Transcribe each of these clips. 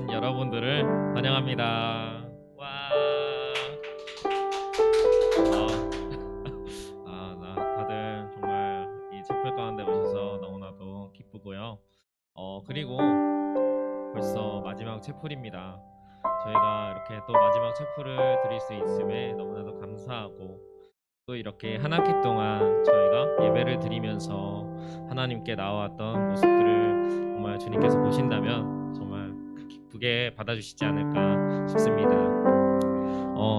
나오신 여러분들을 환영합니다. 와. 다들 정말 이 채플 가운데 오셔서 너무나도 기쁘고요. 그리고 벌써 마지막 채플입니다. 저희가 이렇게 또 마지막 채플을 드릴 수 있음에 너무나도 감사하고, 또 이렇게 한 학기 동안 저희가 예배를 드리면서 하나님께 나와왔던 모습들을 정말 주님께서 보신다면 정말 기쁘게 받아주시지 않을까 싶습니다.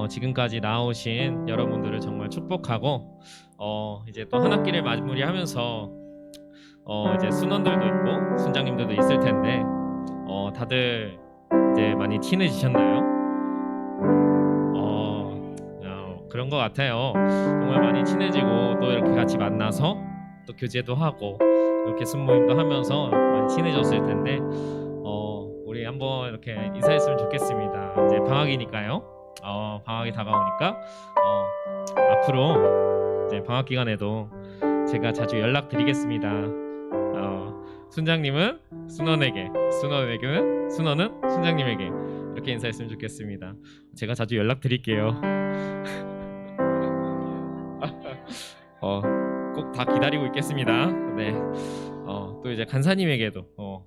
지금까지 나오신 여러분들을 정말 축복하고, 이제 또 한 학기를 마무리하면서 이제 순원들도 있고 순장님들도 있을 텐데, 다들 이제 많이 친해지셨나요? 그런 것 같아요. 정말 많이 친해지고 또 이렇게 같이 만나서 또 교제도 하고 이렇게 순모임도 하면서 많이 친해졌을 텐데, 우리 한번 이렇게 인사했으면 좋겠습니다. 이제 방학이니까요. 방학이 다가오니까 앞으로 이제 방학 기간에도 제가 자주 연락드리겠습니다. 순장님은 순원에게, 순원은 순장님에게 이렇게 인사했으면 좋겠습니다. 제가 자주 연락드릴게요. 꼭 다 기다리고 있겠습니다. 네. 또 이제 간사님에게도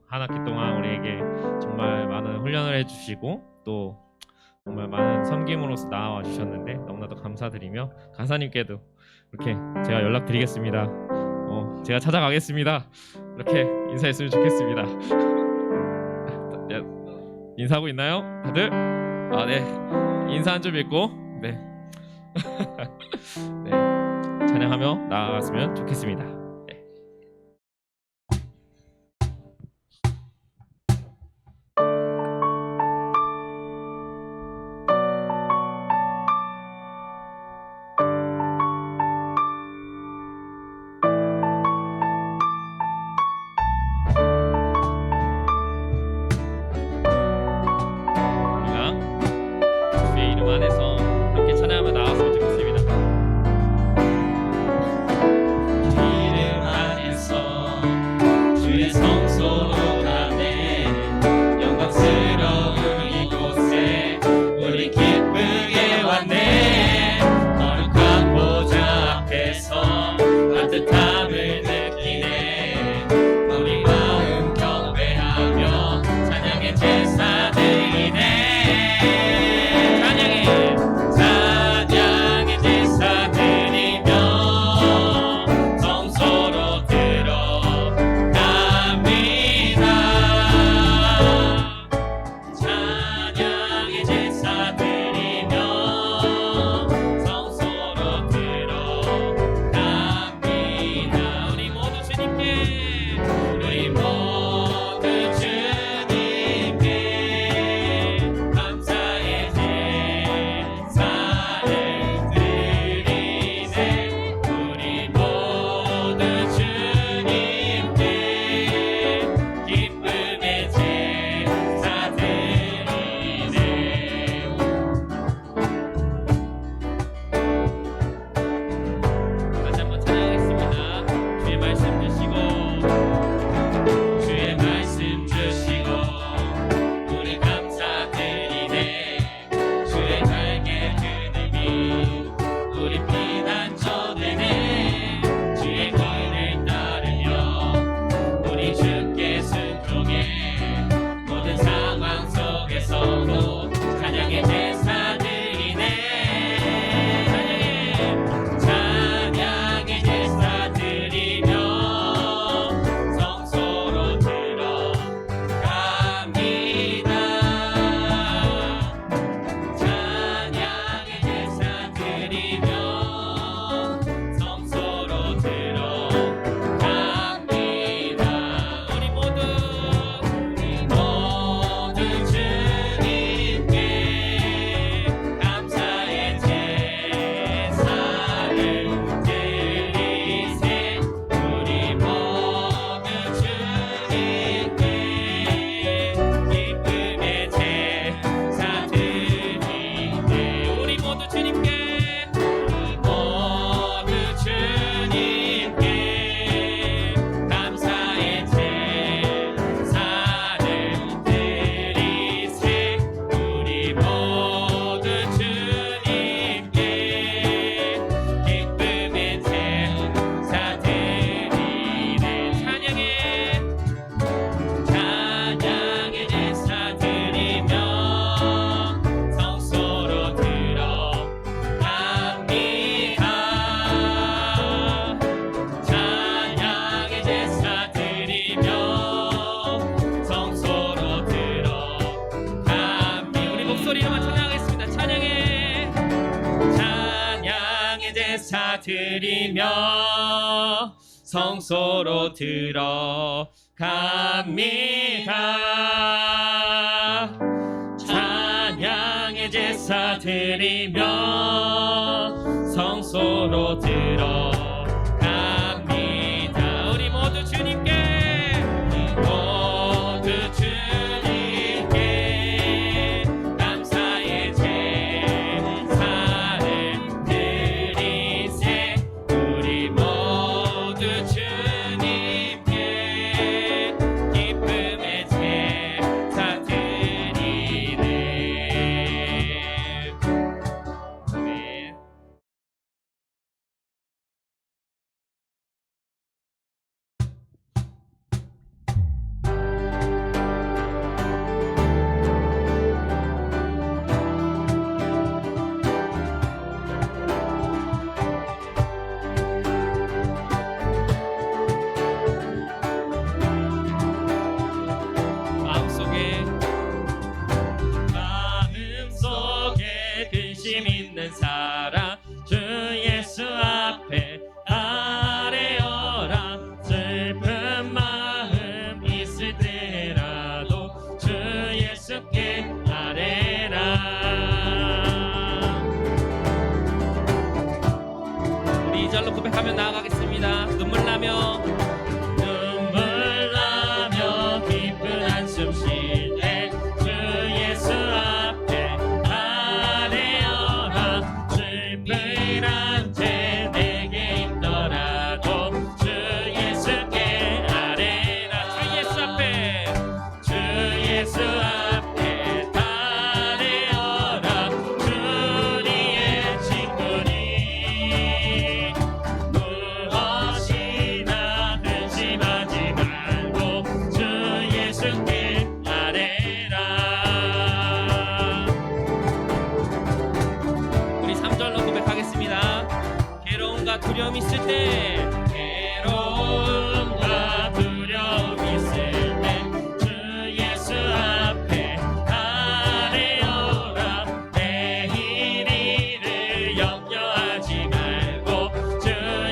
한 학기 동안 우리에게 정말 많은 훈련을 해주시고 또 정말 많은 섬김으로서 나와 주셨는데 너무나도 감사드리며, 간사님께도 이렇게 제가 연락드리겠습니다. 제가 찾아가겠습니다. 이렇게 인사했으면 좋겠습니다. 인사하고 있나요? 다들? 네. 인사 한 줄 읽고, 네. 네. 찬양하며 나아갔으면 좋겠습니다. 네. 우리가 주의 이름 안에서 함께 찬양하며 나아갔으면 좋겠습니다. 주의 드리며 성소로 들어갑니다. 찬양의 제사 드리며 성소로 들어갑니다. 우리 모두 주님께, 모두 주님께 감사의 제사를 드리세. 우리 모두 주님께 기쁨의 제사 드리네. 아멘. 마음속에 근심 있는 사람 주 예수 앞에 아뢰어라. 슬픈 마음 있을 때라도 주 예수께 아뢰라. 우리 2절로 고백하며 나아가겠습니다. 눈물 나며 깊은 한숨 쉴 때 주 예수 앞에 아뢰어라. 슬픈 죄 내게 있더라도 주 예수께 아뢰라. 주 예수 앞에, 주 예수 앞에 아뢰어라. 주리의 친구니 무엇이나 근심하지 말고 주 예수께 아뢰라. 우리 3절로 고백하겠습니다. 괴로움과 두려움 있을 때, 괴로움과 두려움 있을 때 주 예수 앞에 아뢰어라. 내일 일을 염려하지 말고 주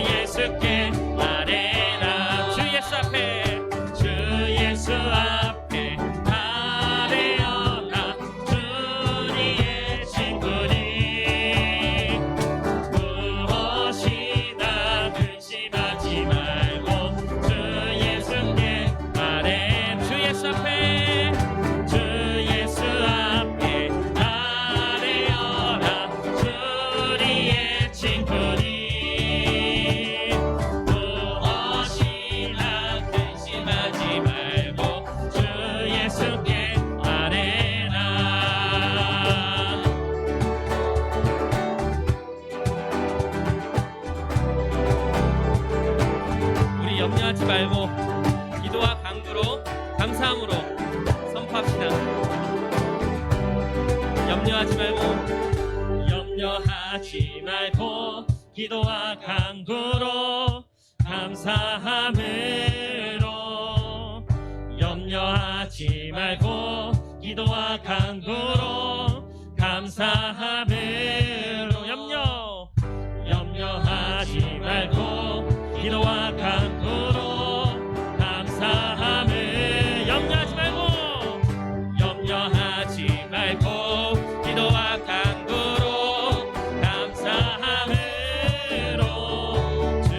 예수께 아뢰라. 주 예수 앞에, 주 예수 앞에 아뢰어라. 주리의 친구니 무엇이나 근심하지 말고 주 예수께 아뢰. 주 예수 앞에, 주 예수 앞에 아뢰어라. 주리의 친구니 무엇이나 근심하지 말고 주 예수께 아뢰라. 우리 염려하지 말고 기도와 간구로 감사함으로 선포합시다. 염려하지 말고 기도와 간구로 감사함으로. 염려하지 말고 기도와 간구로 감사함으로. 염려하지 말고 기도와 간구로 감사함을. 염려하지 말고 기도와 간구로 감사함으로. 주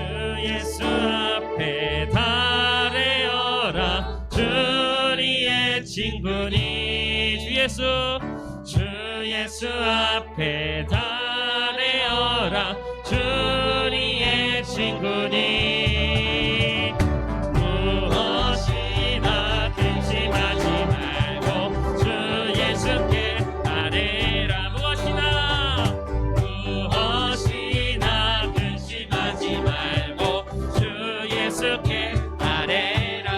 예수 앞에 아뢰어라. 주리의 친구니 주 예수 앞에 아뢰어라. 주리의 친구니 무엇이나 근심하지 말고 주 예수께 아뢰라. 무엇이나 근심하지 말고 주 예수께 아뢰라.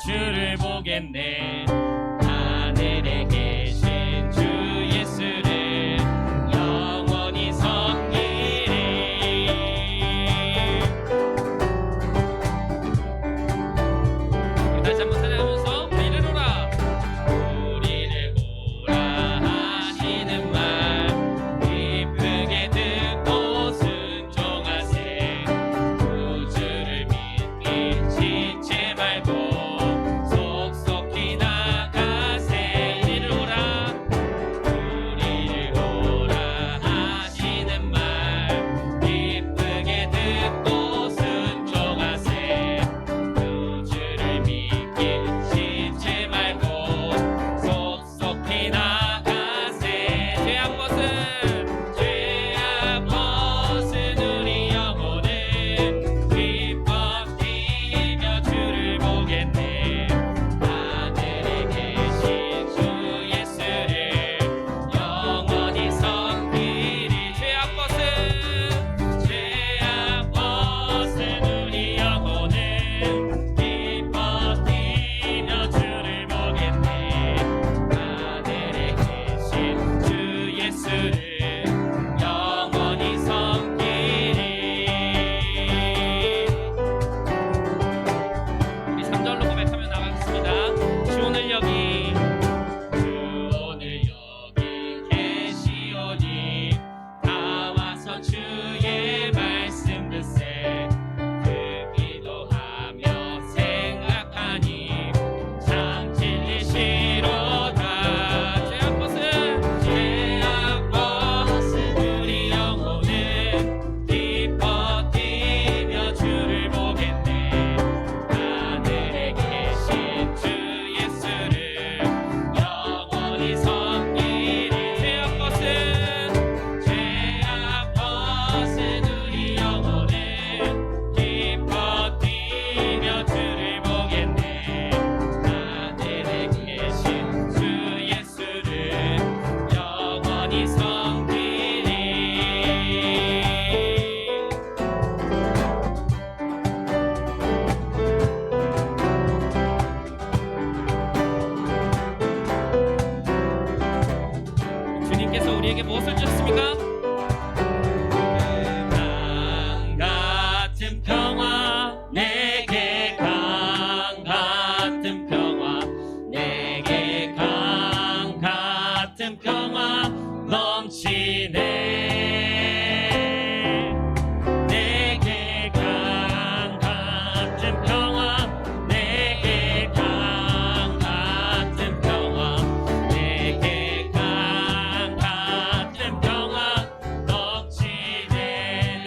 주를 보겠네. 하늘에 계신 주 예수를 영원히 섬기리. 다시 한번 찬양하면서 우리를 오라, 우리를 오라 하시는 말 기쁘게 듣고 순종하세. 구주를 믿기 지체 말고 속속히 나가세. 우리를 오라, 우리를 오라 하시는 말 기쁘게 듣고 순종하세. 구주를 믿기 지체 말고 속속히 나가세. 죄악 벗은 우리 영혼을 기뻐 뛰며 주를 보겠네. 하늘에 계신 주 예수를 영원히 섬기리. 죄악 벗은 우리 영혼을 기뻐 뛰며 주를 보겠네. 하늘에 계신 주 예수를 영원히 섬기리. 우리 3절로 고백하며 나가겠습니다. 주 오늘 여기, 주 오늘 여기 계시오니 다 와서 주의 말씀 듣세. 듣기도 하며 생각하니 참 진리시로다. 죄악 벗은 우리 영혼은 기뻐 뛰며 주를 보겠네. 하늘에 계신 주 예수를 영원히 섬기리. 죄악 벗은 우리 영혼은 기뻐 뛰며 주를 보겠네. 하늘에 계신 주 예수를 영원히 섬기리. 주님께서 우리에게 무엇을 주셨습니까? 강 같은 평화, 내게 강 같은 평화, 내게 강 같은 평화 넘치네. 내게 강 같은 평화, 내게 강 같은 평화, 내게 강 같은 평화 넘치네.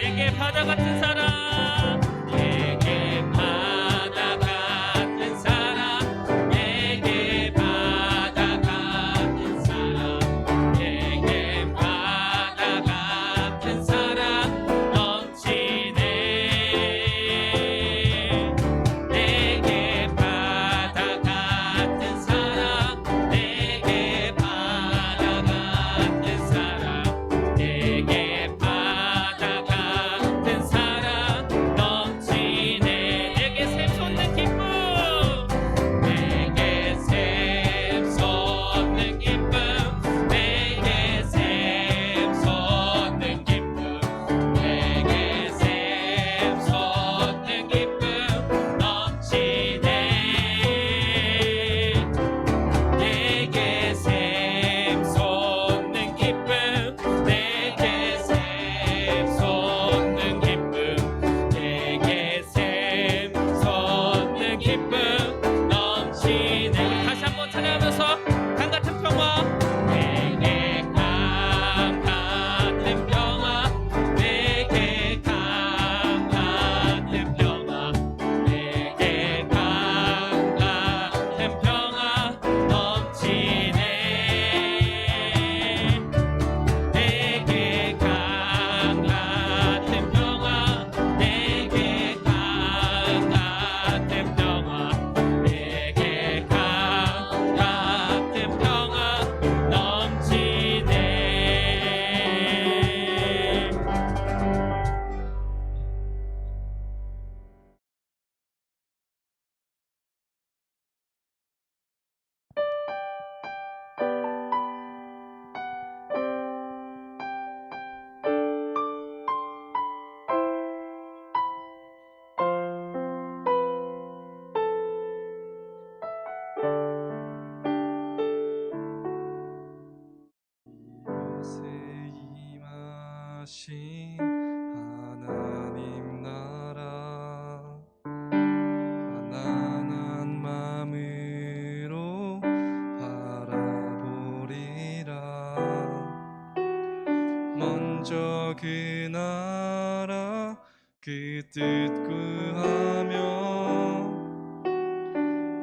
내게 바다 같은 사랑, 내게 바다 같은 사랑, 내게 바다 같은 사랑, 내게 바다 하신 하나님 나라 가난한 마음으로 바라보리라. 먼저 그 나라 그 뜻 구하며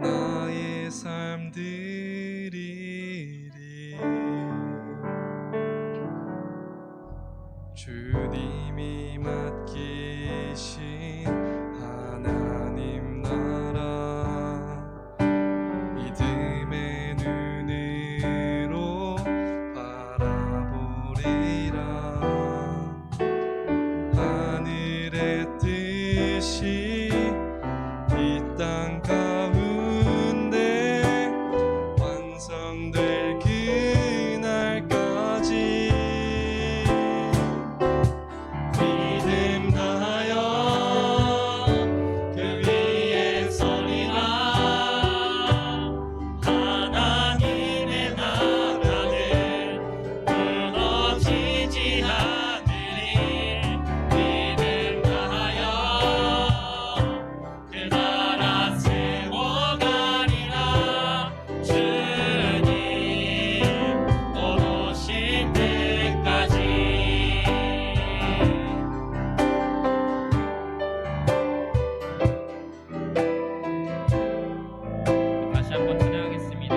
나의 삶 드리리. 주님이 맡기신 하나님 나라 믿음의 눈으로 바라보리라. 하늘의 뜻이 이 땅 가운데 완성될 그날까지 믿음 다하여 그 위에 서리라. 하나님의 나라는 무너지지 않으리. 믿음 다하여 그 나라 세워가리라. 주님 오실 때까지. 다시 한번 찬양하겠습니다.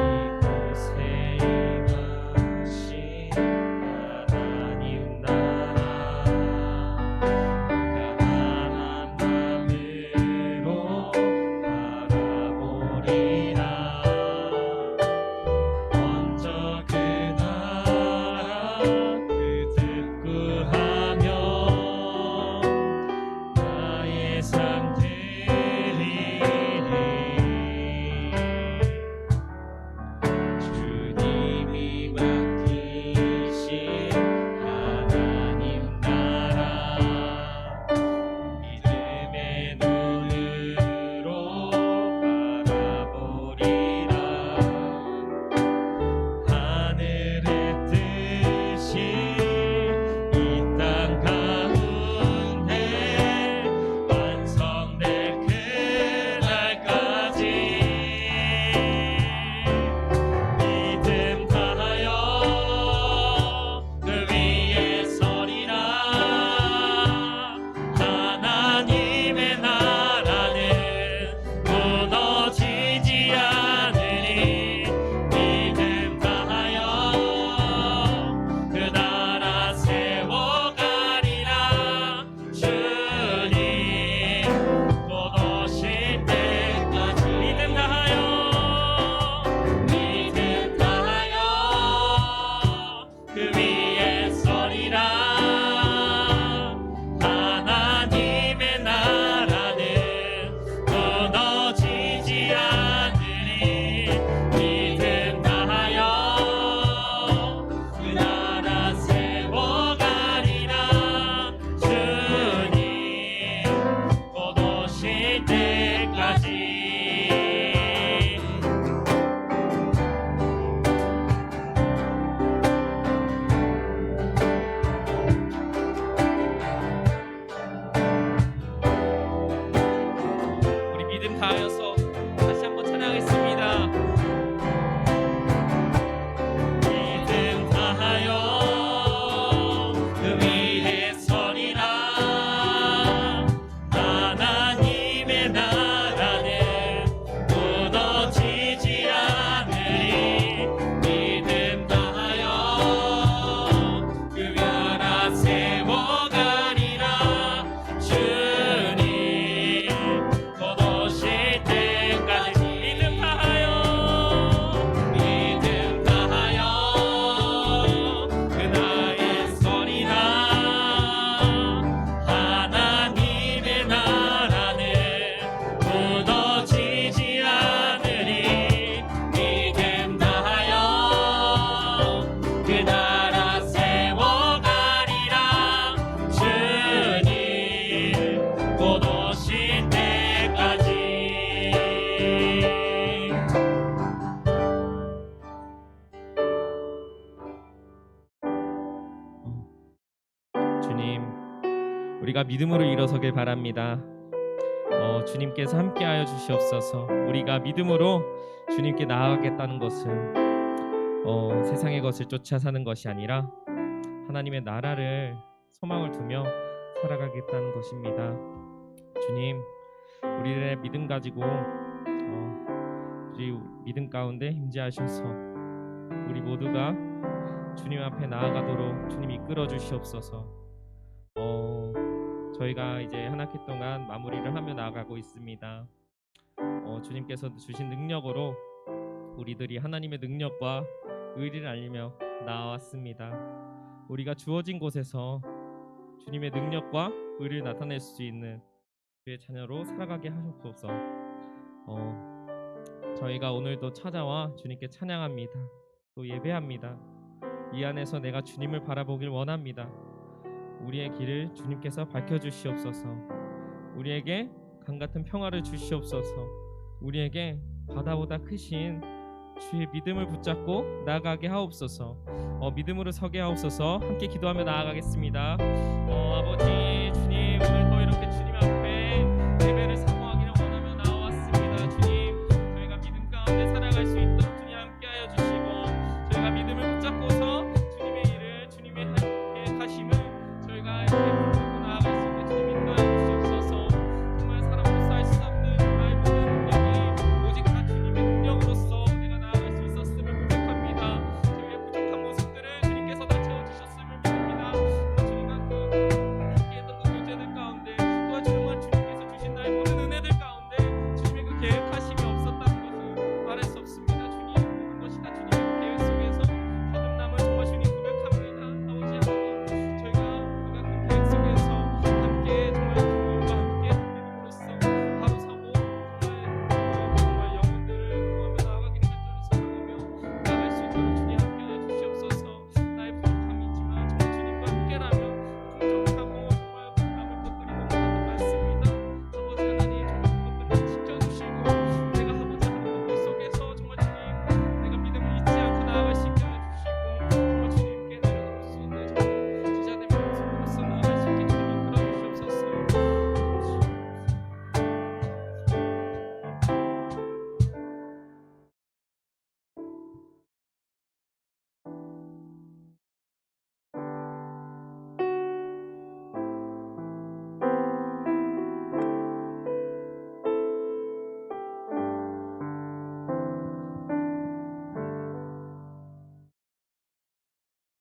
이곳에 임하신 하나님 나라 가난한 마음으로 바라보리라. 먼저 그 나라 그 뜻 구하며 나의 삶 드리리. 주님이 맡기신 하나님 나라 믿음의 눈으로 바라보리라. 우리가 믿음으로 일어서길 바랍니다. 주님께서 함께하여 주시옵소서. 우리가 믿음으로 주님께 나아가겠다는 것은 세상의 것을 쫓아 사는 것이 아니라 하나님의 나라를 소망을 두며 살아가겠다는 것입니다. 주님, 우리의 믿음 가지고 우리 믿음 가운데 임재하셔서 우리 모두가 주님 앞에 나아가도록 주님 이끌어 주시옵소서. 저희가 이제 한 학기 동안 마무리를 하며 나아가고 있습니다. 주님께서 주신 능력으로 우리들이 하나님의 능력과 의리를 알리며 나왔습니다. 우리가 주어진 곳에서 주님의 능력과 의리를 나타낼 수 있는 주의 자녀로 살아가게 하옵소서. 저희가 오늘도 찾아와 주님께 찬양합니다. 또 예배합니다. 이 안에서 내가 주님을 바라보길 원합니다. 우리의 길을 주님께서 밝혀주시옵소서. 우리에게 강같은 평화를 주시옵소서. 우리에게 바다보다 크신 주의 믿음을 붙잡고 나아가게 하옵소서. 믿음으로 서게 하옵소서. 함께 기도하며 나아가겠습니다. 아버지 주님, 오늘도 이렇게 주님 앞에 예배를 사모하기를 원하며 나왔습니다. 주님, 저희가 믿음 가운데 살아갈 수 있도록 주님 함께하여 주시고, 저희가 믿음을 붙잡고서 주님의 일을, 주님의 계획하심을 저희가 이렇게 붙들고 나아갈 수 있게 주님 인도하여 주시옵소서. 정말 사람으로서 할 수 없는 말보다 능력이 오직 다 주님의 능력으로서 내가 나아갈 수 있었음을 고백합니다. 저희의 부족한 모습들을 주님께서 다 채워주셨음을 믿습니다. 주님과 함께했던 그 교제들 가운데, 또한 정말 주님께서 주신 나의 모든 은혜들 가운데 주님의 그 계획하심이 없었다는 것을 말할 수 없습니다. 주님, 모든 것이 다 주님의 계획 속에서 거듭남을 정말 주님 고백합니다. 아버지 하나님, 저희가 그 계획 속에서 함께 정말 주님과 함께 믿음으로써 바로 서고 정말 영혼들을 구하며 나아가기를 간절히 소망하며 나아갈 수 있도록 주님 함께하여 주시옵소서. 나의 부족함이 있지만 정말 주님과 함께라면 풍족하고 정말 남을 것들이 너무나도 많습니다. 아버지 하나님, 정말 그것들을 지켜주시고 내가 하고자 하는 것들 속에서 정말 주님, 내가 믿음을 잊지 않고 나아갈 수 있게 하여 주시고, 정말 주님께 내려놓을 수 있는 정말 제자된 모습으로서 나아갈 수 있게 주님 이끌어 주시옵소서.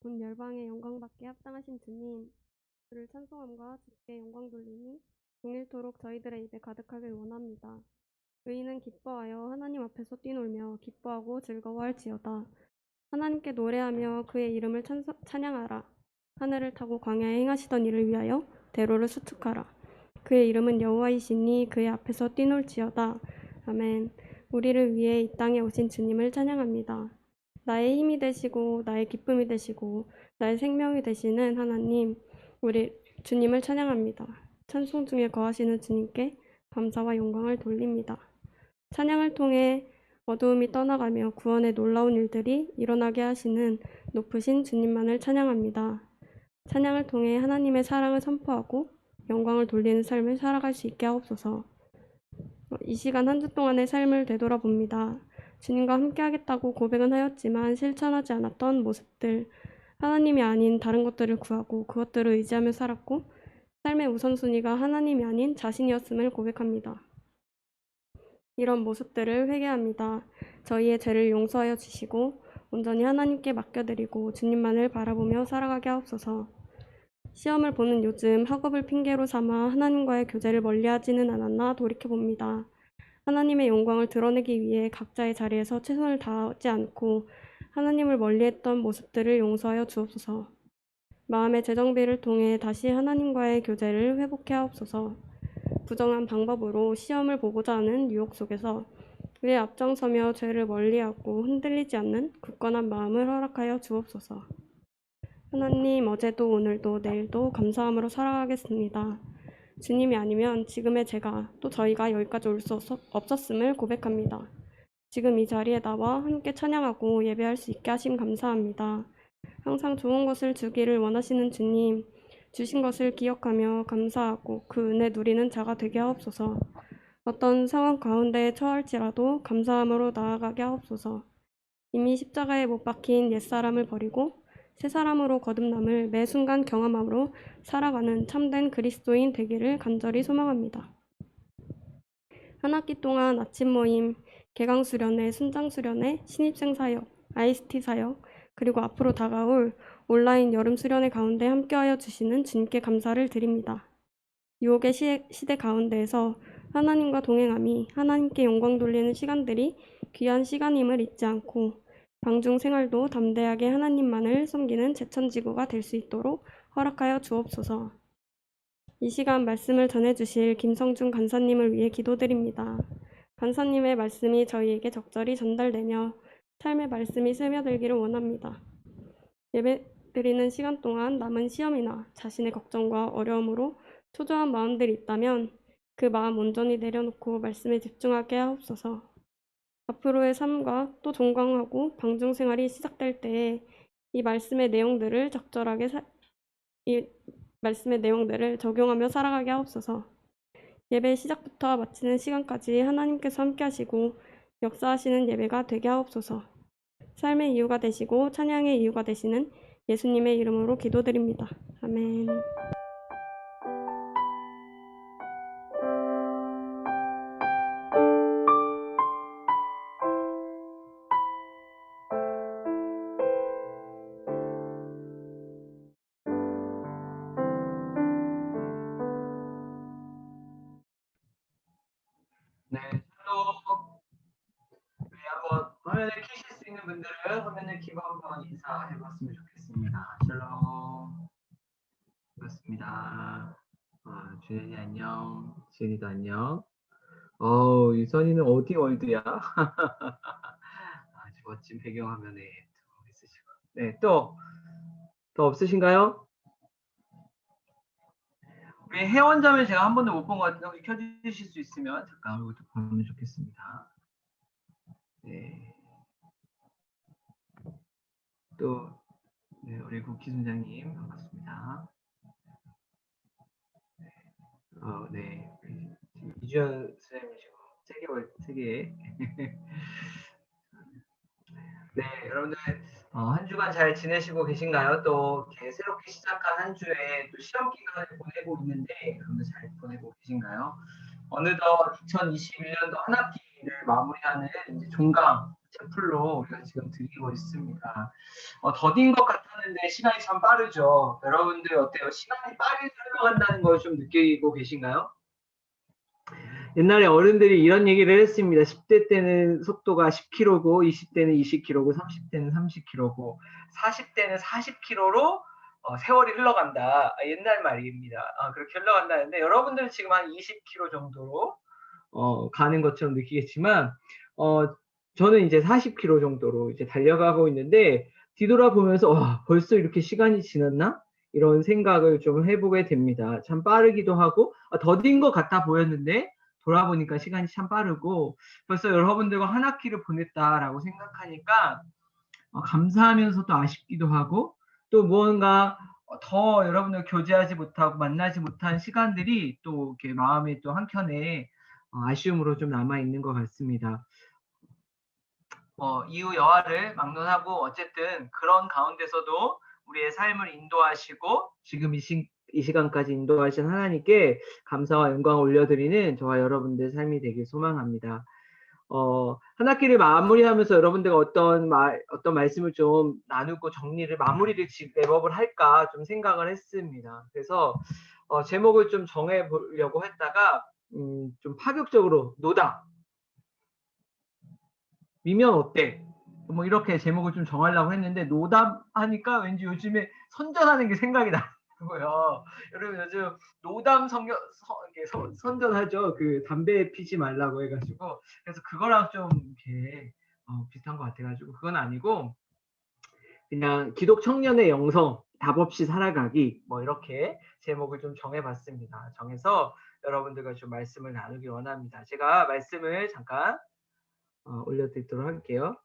온 열방의 영광받게 합당하신 주님, 주를 찬송함과 주께 영광 돌리니 종일토록 저희들의 입에 가득하길 원합니다. 의인은 기뻐하여 하나님 앞에서 뛰놀며 기뻐하고 즐거워할지어다. 하나님께 노래하며 그의 이름을 찬양하라. 하늘을 타고 광야에 행하시던 일을 위하여 대로를 수축하라. 그의 이름은 여호와이시니 그의 앞에서 뛰놀지어다. 아멘. 우리를 위해 이 땅에 오신 주님을 찬양합니다. 나의 힘이 되시고 나의 기쁨이 되시고 나의 생명이 되시는 하나님, 우리 주님을 찬양합니다. 찬송 중에 거하시는 주님께 감사와 영광을 돌립니다. 찬양을 통해 어두움이 떠나가며 구원의 놀라운 일들이 일어나게 하시는 높으신 주님만을 찬양합니다. 찬양을 통해 하나님의 사랑을 선포하고 영광을 돌리는 삶을 살아갈 수 있게 하옵소서. 이 시간 한 주 동안의 삶을 되돌아봅니다. 주님과 함께하겠다고 고백은 하였지만 실천하지 않았던 모습들, 하나님이 아닌 다른 것들을 구하고 그것들을 의지하며 살았고 삶의 우선순위가 하나님이 아닌 자신이었음을 고백합니다. 이런 모습들을 회개합니다. 저희의 죄를 용서하여 주시고 온전히 하나님께 맡겨드리고 주님만을 바라보며 살아가게 하옵소서. 시험을 보는 요즘 학업을 핑계로 삼아 하나님과의 교제를 멀리하지는 않았나 돌이켜봅니다. 하나님의 영광을 드러내기 위해 각자의 자리에서 최선을 다하지 않고 하나님을 멀리했던 모습들을 용서하여 주옵소서. 마음의 재정비를 통해 다시 하나님과의 교제를 회복해 하옵소서. 부정한 방법으로 시험을 보고자 하는 유혹 속에서 그에 앞장서며 죄를 멀리하고 흔들리지 않는 굳건한 마음을 허락하여 주옵소서. 하나님, 어제도 오늘도 내일도 감사함으로 살아가겠습니다. 주님이 아니면 지금의 제가 또 저희가 여기까지 올 수 없었음을 고백합니다. 지금 이 자리에 나와 함께 찬양하고 예배할 수 있게 하심 감사합니다. 항상 좋은 것을 주기를 원하시는 주님, 주신 것을 기억하며 감사하고 그 은혜 누리는 자가 되게 하옵소서. 어떤 상황 가운데에 처할지라도 감사함으로 나아가게 하옵소서. 이미 십자가에 못 박힌 옛사람을 버리고 새 사람으로 거듭남을 매 순간 경험함으로 살아가는 참된 그리스도인 되기를 간절히 소망합니다. 한 학기 동안 아침 모임, 개강 수련회, 순장 수련회, 신입생 사역, IST 사역, 그리고 앞으로 다가올 온라인 여름 수련회 가운데 함께하여 주시는 주님께 감사를 드립니다. 유혹의 시대 가운데에서 하나님과 동행함이 하나님께 영광 돌리는 시간들이 귀한 시간임을 잊지 않고 방중 생활도 담대하게 하나님만을 섬기는 제천지구가 될 수 있도록 허락하여 주옵소서. 이 시간 말씀을 전해주실 김성준 간사님을 위해 기도드립니다. 간사님의 말씀이 저희에게 적절히 전달되며 삶의 말씀이 스며들기를 원합니다. 예배드리는 시간 동안 남은 시험이나 자신의 걱정과 어려움으로 초조한 마음들이 있다면 그 마음 온전히 내려놓고 말씀에 집중하게 하옵소서. 앞으로의 삶과 또 종강하고 방중 생활이 시작될 때에 이 말씀의 내용들을 적용하며 살아가게 하옵소서. 예배 시작부터 마치는 시간까지 하나님께서 함께 하시고 역사하시는 예배가 되게 하옵소서. 삶의 이유가 되시고 찬양의 이유가 되시는 예수님의 이름으로 기도드립니다. 아멘. 네, 샬롬. 우리 한번 화면을 켜실 수 있는 분들은 화면을 켜고 한번 인사해봤으면 좋겠습니다. 샬롬. 반갑습니다. 주연이 안녕. 지은이도 안녕. 유선이는 어디 월드야? 아주 멋진 배경화면에 또 있으시고. 네, 또 없으신가요? 우리 회원자면 제가 한 번도 못 본 것 같은데 혹시 켜주실 수 있으면 잠깐 얼굴 좀 보면 좋겠습니다. 네. 또 네, 우리 국기 순장님 반갑습니다. 네. 지금 이주연 선생님이시고 세계 네, 여러분들 한 주간 잘 지내시고 계신가요? 또 이렇게 새롭게 시작한 한 주에 또 시험 기간을 보내고 있는데 여러분들 잘 보내고 계신가요? 어느덧 2021년도 한 학기를 마무리하는 이제 종강 제풀로 우리가 지금 드리고 있습니다. 더딘 것 같았는데 시간이 참 빠르죠. 여러분들 어때요? 시간이 빠르게 흘러간다는 걸 좀 느끼고 계신가요? 옛날에 어른들이 이런 얘기를 했습니다. 10대 때는 속도가 10km고 20대는 20km고 30대는 30km고 40대는 40km로 세월이 흘러간다. 옛날 말입니다. 그렇게 흘러간다는데 여러분들은 지금 한 20km 정도로 가는 것처럼 느끼겠지만 저는 이제 40km 정도로 이제 달려가고 있는데 뒤돌아보면서 와, 벌써 이렇게 시간이 지났나? 이런 생각을 좀 해보게 됩니다. 참 빠르기도 하고 더딘 것 같아 보였는데 돌아보니까 시간이 참 빠르고 벌써 여러분들과 한 학기를 보냈다라고 생각하니까 감사하면서도 아쉽기도 하고 또 무언가 더 여러분들 교제하지 못하고 만나지 못한 시간들이 또 이렇게 마음에 또 한켠에 아쉬움으로 좀 남아 있는 것 같습니다. 이후 여하를 막론하고 어쨌든 그런 가운데서도 우리의 삶을 인도하시고 지금 이 시간까지 인도하신 하나님께 감사와 영광을 올려드리는 저와 여러분들의 삶이 되길 소망합니다. 한 학기를 마무리하면서 여러분들과 어떤 말씀을 좀 나누고 마무리를 랩업을 할까 좀 생각을 했습니다. 그래서 제목을 좀 정해보려고 했다가 좀 파격적으로 노담 미면 어때? 뭐 이렇게 제목을 좀 정하려고 했는데 노담하니까 왠지 요즘에 선전하는 게 생각이 나고요. 여러분 요즘 노담 선전하죠. 그 담배 피지 말라고 해가지고 그래서 그거랑 좀 이렇게 비슷한 것 같아가지고 그건 아니고 그냥 기독 청년의 영성 답 없이 살아가기 뭐 이렇게 제목을 좀 정해봤습니다. 정해서 여러분들과 좀 말씀을 나누기 원합니다. 제가 말씀을 잠깐 올려드리도록 할게요.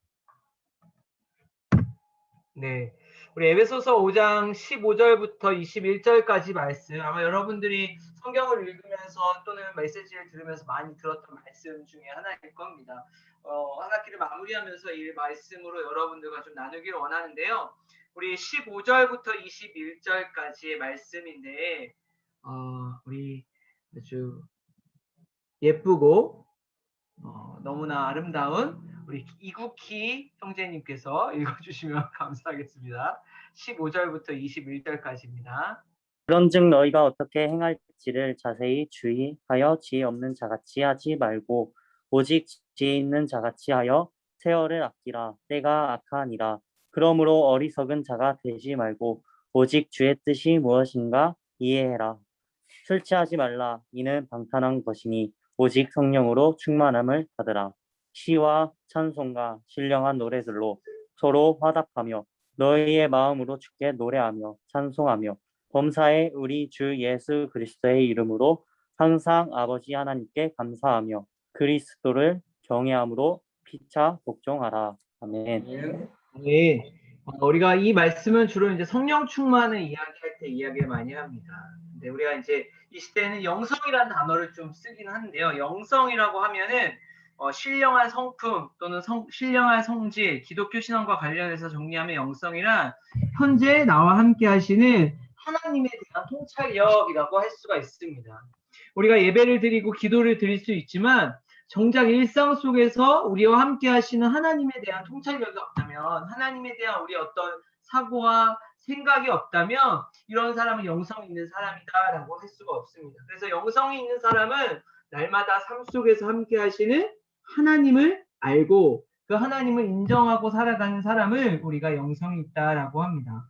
네. 우리 에베소서 5장 15절부터 21절까지 말씀, 아마 여러분들이 성경을 읽으면서 또는 메시지를 들으면서 많이 들었던 말씀 중에 하나일 겁니다. 한 학기를 마무리하면서 이 말씀으로 여러분들과 좀 나누기를 원하는데요. 우리 15절부터 21절까지의 말씀인데, 우리 아주 예쁘고 너무나 아름다운 우리 이국희 형제님께서 읽어주시면 감사하겠습니다. 15절부터 21절까지입니다. 그런즉 너희가 어떻게 행할지를 자세히 주의하여 지혜 없는 자같이 하지 말고 오직 지혜 있는 자같이 하여 세월을 아끼라. 때가 악하니라. 그러므로 어리석은 자가 되지 말고 오직 주의 뜻이 무엇인가 이해해라. 술 취하지 말라. 이는 방탕한 것이니 오직 성령으로 충만함을 받으라. 시와 찬송과 신령한 노래들로 서로 화답하며 너희의 마음으로 주께 노래하며 찬송하며 범사에 우리 주 예수 그리스도의 이름으로 항상 아버지 하나님께 감사하며 그리스도를 경외함으로 피차 복종하라. 아멘. 네. 우리가 이 말씀은 주로 이제 성령 충만을 이야기할 때 이야기를 많이 합니다. 근데 우리가 이제 이 시대에는 영성이라는 단어를 좀 쓰긴 하는데요. 영성이라고 하면은 신령한 성품 또는 신령한 성질, 기독교 신앙과 관련해서 정리하면 영성이란 현재 나와 함께 하시는 하나님에 대한 통찰력이라고 할 수가 있습니다. 우리가 예배를 드리고 기도를 드릴 수 있지만 정작 일상 속에서 우리와 함께 하시는 하나님에 대한 통찰력이 없다면, 하나님에 대한 우리 어떤 사고와 생각이 없다면 이런 사람은 영성이 있는 사람이다라고 할 수가 없습니다. 그래서 영성이 있는 사람은 날마다 삶 속에서 함께 하시는 하나님을 알고 그 하나님을 인정하고 살아가는 사람을 우리가 영성이 있다라고 합니다.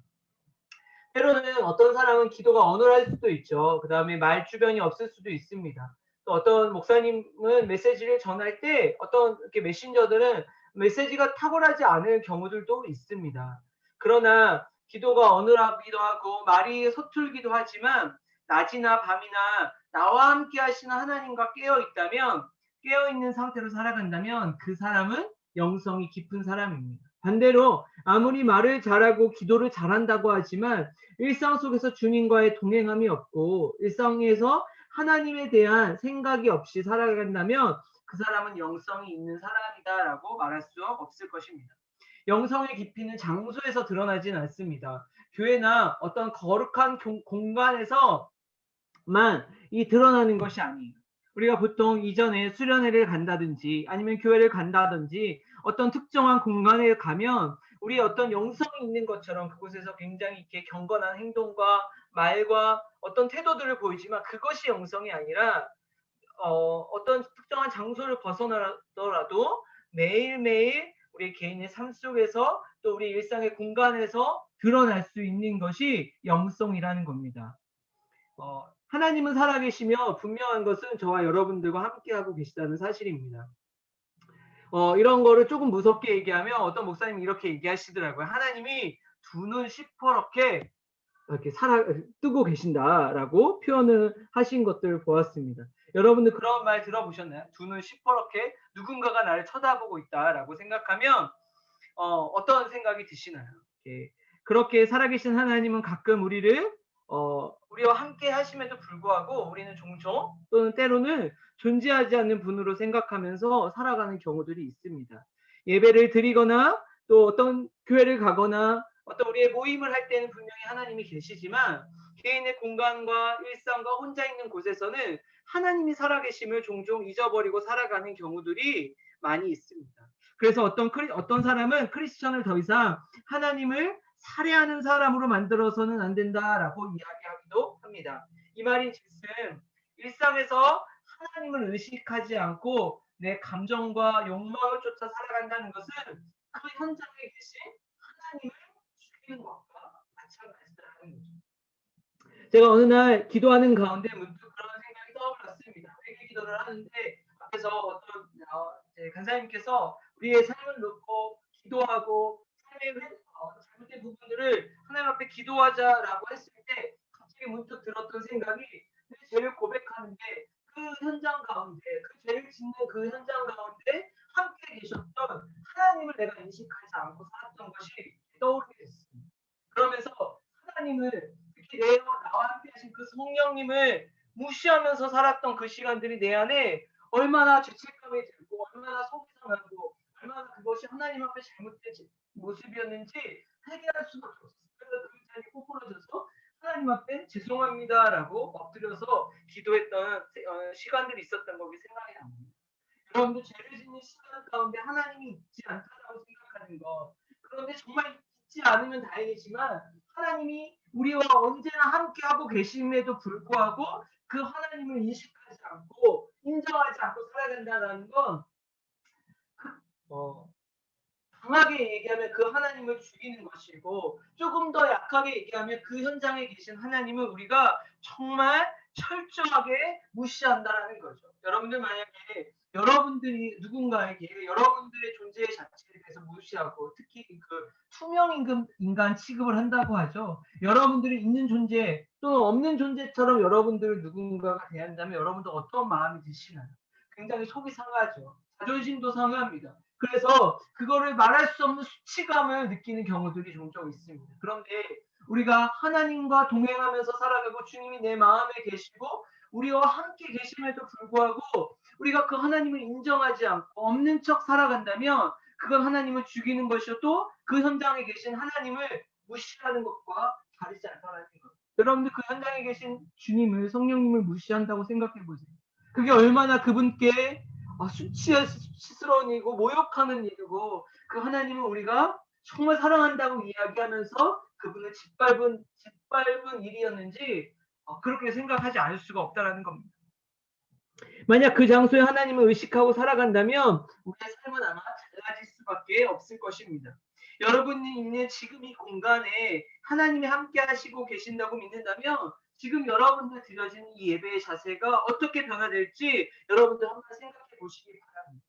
때로는 어떤 사람은 기도가 어눌할 수도 있죠. 그 다음에 말 주변이 없을 수도 있습니다. 또 어떤 목사님은 메시지를 전할 때 어떤 이렇게 메신저들은 메시지가 탁월하지 않을 경우들도 있습니다. 그러나 기도가 어눌하기도 하고 말이 서툴기도 하지만 낮이나 밤이나 나와 함께 하시는 하나님과 깨어 있는 상태로 살아간다면 그 사람은 영성이 깊은 사람입니다. 반대로 아무리 말을 잘하고 기도를 잘한다고 하지만 일상 속에서 주님과의 동행함이 없고 일상에서 하나님에 대한 생각이 없이 살아간다면 그 사람은 영성이 있는 사람이다라고 말할 수 없을 것입니다. 영성의 깊이는 장소에서 드러나진 않습니다. 교회나 어떤 거룩한 공간에서만 이 드러나는 것이 아니에요. 우리가 보통 이전에 수련회를 간다든지 아니면 교회를 간다든지 어떤 특정한 공간에 가면 우리의 어떤 영성이 있는 것처럼 그곳에서 굉장히 이렇게 경건한 행동과 말과 어떤 태도들을 보이지만 그것이 영성이 아니라 어떤 특정한 장소를 벗어나더라도 매일매일 우리 개인의 삶 속에서 또 우리 일상의 공간에서 드러날 수 있는 것이 영성이라는 겁니다. 하나님은 살아계시며 분명한 것은 저와 여러분들과 함께하고 계시다는 사실입니다. 이런 거를 조금 무섭게 얘기하면 어떤 목사님이 이렇게 얘기하시더라고요. 하나님이 두 눈 시퍼렇게 이렇게 뜨고 계신다라고 표현을 하신 것들을 보았습니다. 여러분들 그런 말 들어보셨나요? 두 눈 시퍼렇게 누군가가 나를 쳐다보고 있다라고 생각하면 어떤 생각이 드시나요? 그렇게 살아계신 하나님은 가끔 우리와 함께 하심에도 불구하고 우리는 종종 또는 때로는 존재하지 않는 분으로 생각하면서 살아가는 경우들이 있습니다. 예배를 드리거나 또 어떤 교회를 가거나 어떤 우리의 모임을 할 때는 분명히 하나님이 계시지만 개인의 공간과 일상과 혼자 있는 곳에서는 하나님이 살아계심을 종종 잊어버리고 살아가는 경우들이 많이 있습니다. 그래서 어떤 사람은 크리스천을 더 이상 하나님을 살해하는 사람으로 만들어서는 안 된다라고 이야기하기도 합니다. 이 말인 즉슨 일상에서 하나님을 의식하지 않고 내 감정과 욕망을 쫓아 살아간다는 것은 그 현장에 계신 하나님을 죽이는 것과 마찬가지라는 거죠. 제가 어느 날 기도하는 가운데 문득 그런 생각이 떠올랐습니다. 회개 기도를 하는데 앞에서 어떤 간사님께서 우리의 삶을 놓고 기도하고 삶의 잘못된 부분들을 하나님 앞에 기도하자라고 했을 때 갑자기 문득 들었던 생각이 내 죄를 고백하는데 그 현장 가운데 그 죄를 짓는 그 현장 가운데 함께 계셨던 하나님을 내가 인식하지 않고 살았던 것이 떠오르게 됐어요. 성령님을 무시하면서 살았던 그 시간들이 내 안에 얼마나 죄책감이 들고 얼마나 속이 상하고 얼마나 그것이 하나님 앞에 잘못된 모습이었는지 회개할 수밖에 없었어요. 그래서 그 자리에 꼬꾸라져서 하나님 앞에 죄송합니다라고 엎드려서 기도했던 시간들이 있었던 거기 생각이 납니다. 여러분들 죄를 짓는 시간 가운데 하나님이 있지 않다고 생각하는 것. 그런데 정말 있지 않으면 다행이지만 하나님이 우리와 언제나 함께하고 계심에도 불구하고 그 하나님을 인식하지 않고 인정하지 않고 살아간다는 건 강하게 얘기하면 그 하나님을 죽이는 것이고 조금 더 약하게 얘기하면 그 현장에 계신 하나님을 우리가 정말 철저하게 무시한다는 거죠. 여러분들 만약에 여러분들이 누군가에게 여러분들의 존재 자체에 대해서 무시하고 특히 그 투명 인간 취급을 한다고 하죠. 여러분들이 있는 존재 또는 없는 존재처럼 여러분들을 누군가가 대한다면 여러분들 어떤 마음이 드시나요? 굉장히 속이 상하죠. 자존심도 상합니다. 그래서 그거를 말할 수 없는 수치감을 느끼는 경우들이 종종 있습니다. 그런데 우리가 하나님과 동행하면서 살아가고 주님이 내 마음에 계시고 우리와 함께 계심에도 불구하고 우리가 그 하나님을 인정하지 않고 없는 척 살아간다면 그건 하나님을 죽이는 것이어도 그 현장에 계신 하나님을 무시하는 것과 다르지 않다는 것. 여러분들 그 현장에 계신 주님을 성령님을 무시한다고 생각해 보세요. 그게 얼마나 그분께 수치스러운 일이고 모욕하는 일이고 그 하나님은 우리가 정말 사랑한다고 이야기하면서 그분을 짓밟은 일이었는지 그렇게 생각하지 않을 수가 없다는 겁니다. 만약 그 장소에 하나님을 의식하고 살아간다면 우리의 삶은 아마 달라질 수밖에 없을 것입니다. 여러분이 있는 지금 이 공간에 하나님이 함께 하시고 계신다고 믿는다면 지금 여러분들 드려지는 이 예배의 자세가 어떻게 변화될지 여러분들 한번 생각해 보시기 바랍니다.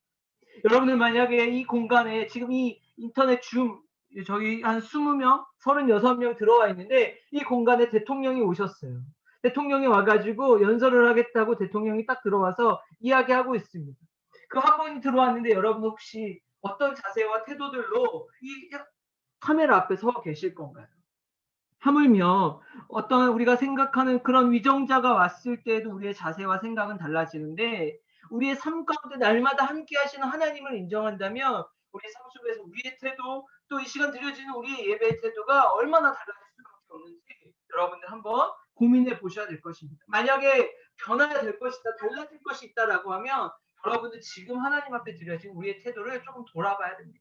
여러분들 만약에 이 공간에 지금 이 인터넷 줌 저희 한 20명, 36명 들어와 있는데 이 공간에 대통령이 오셨어요. 대통령이 와가지고 연설을 하겠다고 대통령이 딱 들어와서 이야기하고 있습니다. 그 한 분이 들어왔는데 여러분 혹시 어떤 자세와 태도들로 이 카메라 앞에 서 계실 건가요? 하물며 어떤 우리가 생각하는 그런 위정자가 왔을 때에도 우리의 자세와 생각은 달라지는데 우리의 삶 가운데 날마다 함께 하시는 하나님을 인정한다면 우리 삶 속에서 우리의 태도 또 이 시간 드려지는 우리의 예배의 태도가 얼마나 달라질 수밖에 없는지 여러분들 한번 고민해 보셔야 될 것입니다. 만약에 변화가 될 것이다, 달라질 것이 있다라고 하면 여러분들 지금 하나님 앞에 드려진 우리의 태도를 조금 돌아봐야 됩니다.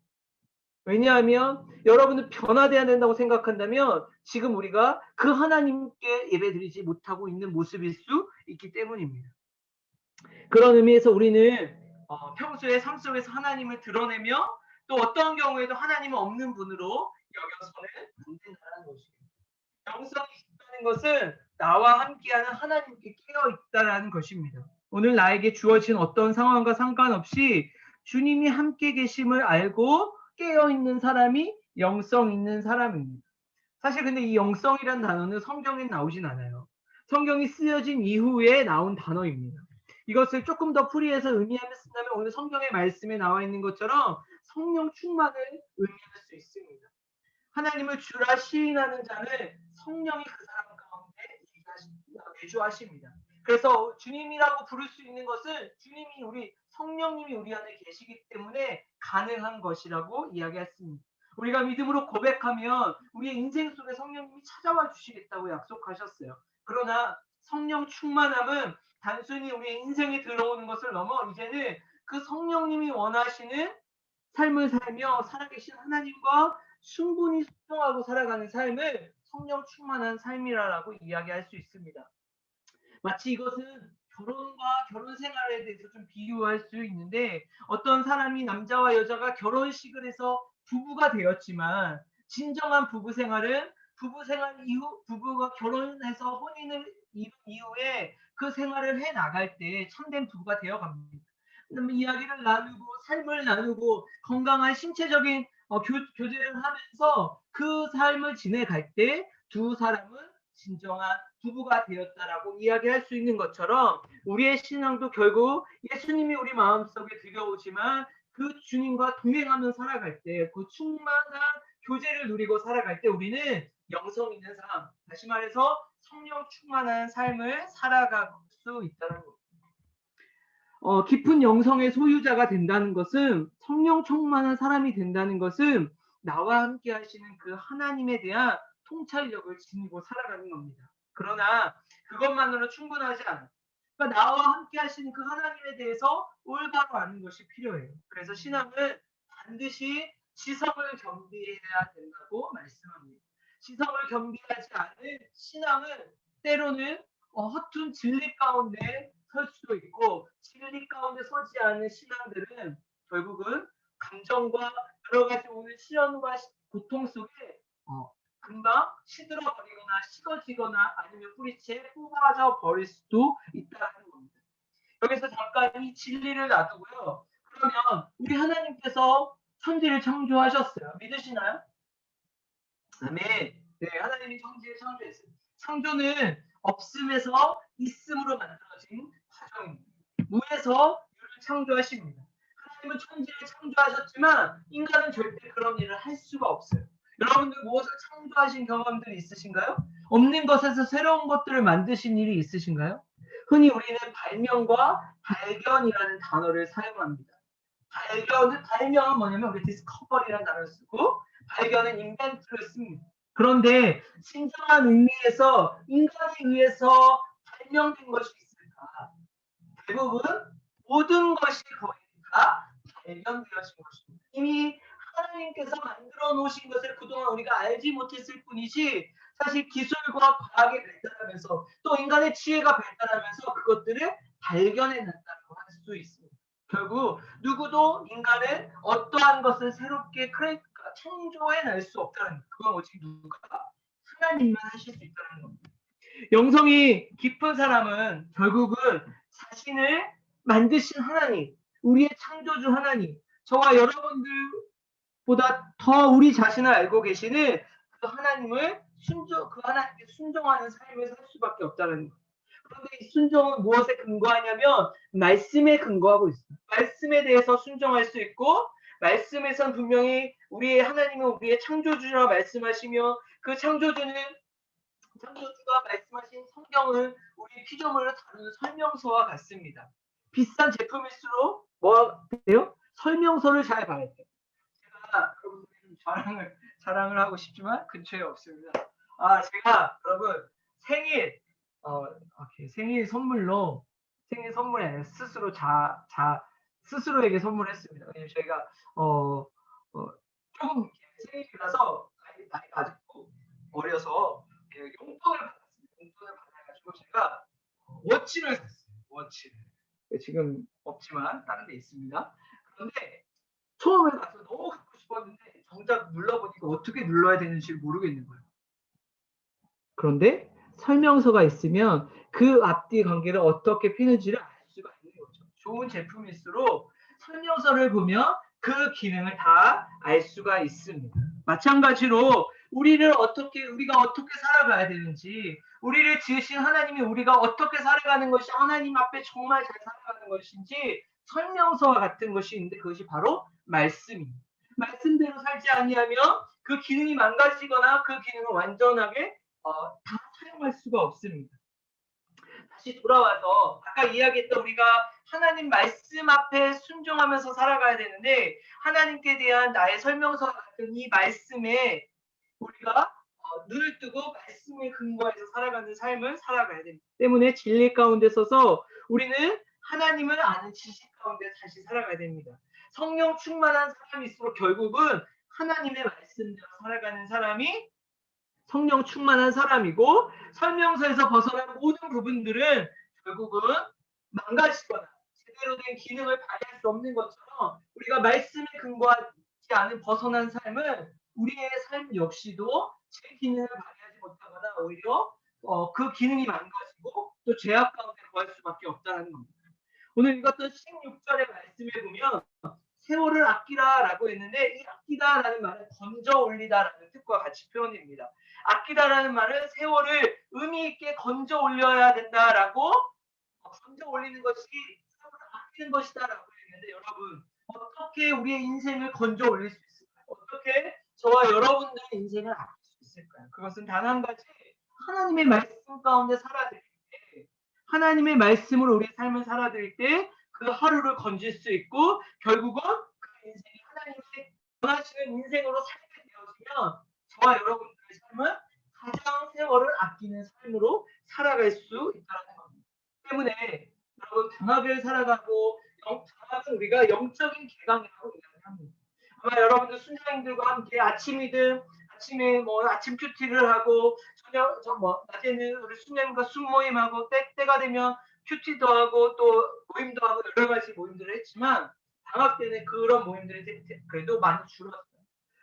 왜냐하면 여러분들 변화돼야 된다고 생각한다면 지금 우리가 그 하나님께 예배드리지 못하고 있는 모습일 수 있기 때문입니다. 그런 의미에서 우리는 평소에 삶 속에서 하나님을 드러내며 또 어떤 경우에도 하나님은 없는 분으로 여겨서는 안 된다는 것입니다. 영성이 있다는 것은 나와 함께하는 하나님께 깨어 있다는 것입니다. 오늘 나에게 주어진 어떤 상황과 상관없이 주님이 함께 계심을 알고 깨어있는 사람이 영성 있는 사람입니다. 사실 근데 이 영성이란 단어는 성경에 나오진 않아요. 성경이 쓰여진 이후에 나온 단어입니다. 이것을 조금 더 풀이해서 의미하며 쓴다면 오늘 성경의 말씀에 나와 있는 것처럼 성령 충만을 의미할 수 있습니다. 하나님을 주라 시인하는 자는 성령이 그 사람 가운데 내주하십니다. 그래서 주님이라고 부를 수 있는 것은 주님이 성령님이 우리 안에 계시기 때문에 가능한 것이라고 이야기했습니다. 우리가 믿음으로 고백하면 우리의 인생 속에 성령님이 찾아와 주시겠다고 약속하셨어요. 그러나 성령 충만함은 단순히 우리의 인생에 들어오는 것을 넘어 이제는 그 성령님이 원하시는 삶을 살며 살아계신 하나님과 충분히 소통하고 살아가는 삶을 성령 충만한 삶이라고 이야기할 수 있습니다. 마치 이것은 결혼과 결혼 생활에 대해서 좀 비유할 수 있는데 어떤 사람이 남자와 여자가 결혼식을 해서 부부가 되었지만 진정한 부부 생활은 부부 생활 이후 부부가 결혼해서 혼인을 이룬 이후에 그 생활을 해 나갈 때 참된 부부가 되어 갑니다. 이야기를 나누고 삶을 나누고 건강한 신체적인 교제를 하면서 그 삶을 지내갈 때 두 사람은 진정한 부부가 되었다라고 이야기할 수 있는 것처럼 우리의 신앙도 결국 예수님이 우리 마음속에 들여오지만 그 주님과 동행하며 살아갈 때 그 충만한 교제를 누리고 살아갈 때 우리는 영성 있는 삶, 다시 말해서 성령 충만한 삶을 살아갈 수 있다는 겁니다. 깊은 영성의 소유자가 된다는 것은, 성령 충만한 사람이 된다는 것은 나와 함께 하시는 그 하나님에 대한 통찰력을 지니고 살아가는 겁니다. 그러나 그것만으로 충분하지 않아요. 그러니까 나와 함께 하시는 그 하나님에 대해서 올바로 아는 것이 필요해요. 그래서 신앙은 반드시 지성을 겸비해야 된다고 말씀합니다. 지성을 겸비하지 않은 신앙은 때로는 허튼 진리 가운데 설 수도 있고, 진리 가운데 서지 않은 신앙들은 결국은 감정과 여러 가지 오는 시련과 고통 속에 금방 시들어버리거나 식어지거나 아니면 뿌리채 뽑아져 버릴 수도 있다는 겁니다. 여기서 잠깐 이 진리를 놔두고요. 그러면 우리 하나님께서 천지를 창조하셨어요. 믿으시나요? 아멘. 네, 하나님이 천지를 창조했어요. 창조는 없음에서 있음으로 만들어진 과정입니다. 무에서 유를 창조하십니다. 하나님은 천지를 창조하셨지만 인간은 절대 그런 일을 할 수가 없어요. 여러분들 무엇을 창조하신 경험들이 있으신가요? 없는 것에서 새로운 것들을 만드신 일이 있으신가요? 흔히 우리는 발명과 발견이라는 단어를 사용합니다. 발명은 뭐냐면 우리 디스커버리라는 단어를 쓰고, 발견은 인벤트를 씁니다. 그런데 진정한 의미에서 인간에 의해서 발명된 것이 있을까? 대부분 모든 것이 거의 다 발견되어진 것입니다. 이미 하나님께서 만들어 놓으신 것을 그동안 우리가 알지 못했을 뿐이지, 사실 기술과 과학이 발달하면서 또 인간의 지혜가 발달하면서 그것들을 발견해냈다고 할 수 있습니다. 결국 누구도 인간은 어떠한 것을 새롭게 창조해낼 수 없다는 거예요. 그건 오직 누가? 하나님만 하실 수 있다는 겁니다. 영성이 깊은 사람은 결국은 자신을 만드신 하나님, 우리의 창조주 하나님, 저와 여러분들보다 더 우리 자신을 알고 계시는 그 하나님을 그 하나님께 순종하는 삶을 살 수밖에 없다는 거예요. 그런데 이 순종은 무엇에 근거하냐면 말씀에 근거하고 있어요. 말씀에 대해서 순종할 수 있고, 말씀에선 분명히 우리의 하나님은 우리의 창조주라 말씀하시며, 그 창조주가 말씀하신 성경은 우리 피조물을 다루는 설명서와 같습니다. 비싼 제품일수록 뭐가 돼요? 설명서를 잘 봐야 돼요. 제가 여러분들 좀 자랑을 하고 싶지만 근처에 없습니다. 제가 여러분 생일 선물에 스스로에게 선물했습니다. 왜냐면 저희가 조금 생일이라서 나이가 아직 어려서 용돈을 받았습니다. 용돈을 받아가지고 제가 워치를 샀어요. 워치를. 지금 없지만 다른 데 있습니다. 그런데 처음에 가서 너무 갖고 싶었는데 정작 눌러보니까 어떻게 눌러야 되는지 모르겠는 거예요. 그런데 설명서가 있으면 그 앞뒤 관계를 어떻게 피는지를 알 수가 있는 거죠. 좋은 제품일수록 설명서를 보면 그 기능을 다 알 수가 있습니다. 마찬가지로 우리가 어떻게 살아가야 되는지, 우리를 지으신 하나님이 우리가 어떻게 살아가는 것이 하나님 앞에 정말 잘 살아가는 것인지 설명서와 같은 것이 있는데, 그것이 바로 말씀입니다. 말씀대로 살지 아니하면 그 기능이 망가지거나 그 기능을 완전하게 다 사용할 수가 없습니다. 다시 돌아와서 아까 이야기했던 우리가 하나님 말씀 앞에 순종하면서 살아가야 되는데, 하나님께 대한 나의 설명서 같은 이 말씀에 우리가 눈을 뜨고 말씀에 근거해서 살아가는 삶을 살아가야 됩니다. 때문에 진리 가운데 서서 우리는 하나님을 아는 지식 가운데 다시 살아가야 됩니다. 성령 충만한 사람일수록 결국은 하나님의 말씀대로 살아가는 사람이 성령 충만한 사람이고, 설명서에서 벗어난 모든 부분들은 결국은 망가지거나 제대로 된 기능을 발휘할 수 없는 것처럼, 우리가 말씀에 근거하지 않은 벗어난 삶은 우리의 삶 역시도 제 기능을 발휘하지 못하거나 오히려 그 기능이 망가지고 또 죄악 가운데 거할 수밖에 없다는 겁니다. 오늘 읽었던 16절의 말씀에 보면 세월을 아끼라라고 했는데, 이 아끼다라는 말은 건져 올리다라는 뜻과 같이 표현됩니다. 아끼다라는 말은 세월을 의미 있게 건져 올려야 된다라고, 건져 올리는 것이 세월을 아끼는 것이다라고 했는데, 여러분 어떻게 우리의 인생을 건져 올릴 수 있을까요? 어떻게 저와 여러분들의 인생을 아낄 수 있을까요? 그것은 단 한 가지, 하나님의 말씀 가운데 살아드릴 때, 하나님의 말씀으로 우리의 삶을 살아드릴 때 그 하루를 건질 수 있고 결국은 그 인생이 하나님의 원하시는 인생으로 살게 되어지면 저와 여러분들의 삶은 가장 세월을 아끼는 삶으로 살아갈 수 있다는 겁니다. 때문에 여러분 방학을 살아가고 방학은 우리가 영적인 개강이라고 이야기합니다. 아마 여러분들 순장님들과 함께 아침에 뭐 아침 큐티를 하고 낮에는 우리 순장님과 순모임하고 때가 되면 큐티도 하고 또 모임도 하고 여러 가지 모임들을 했지만 방학 때는 그런 모임들이 그래도 많이 줄었어요.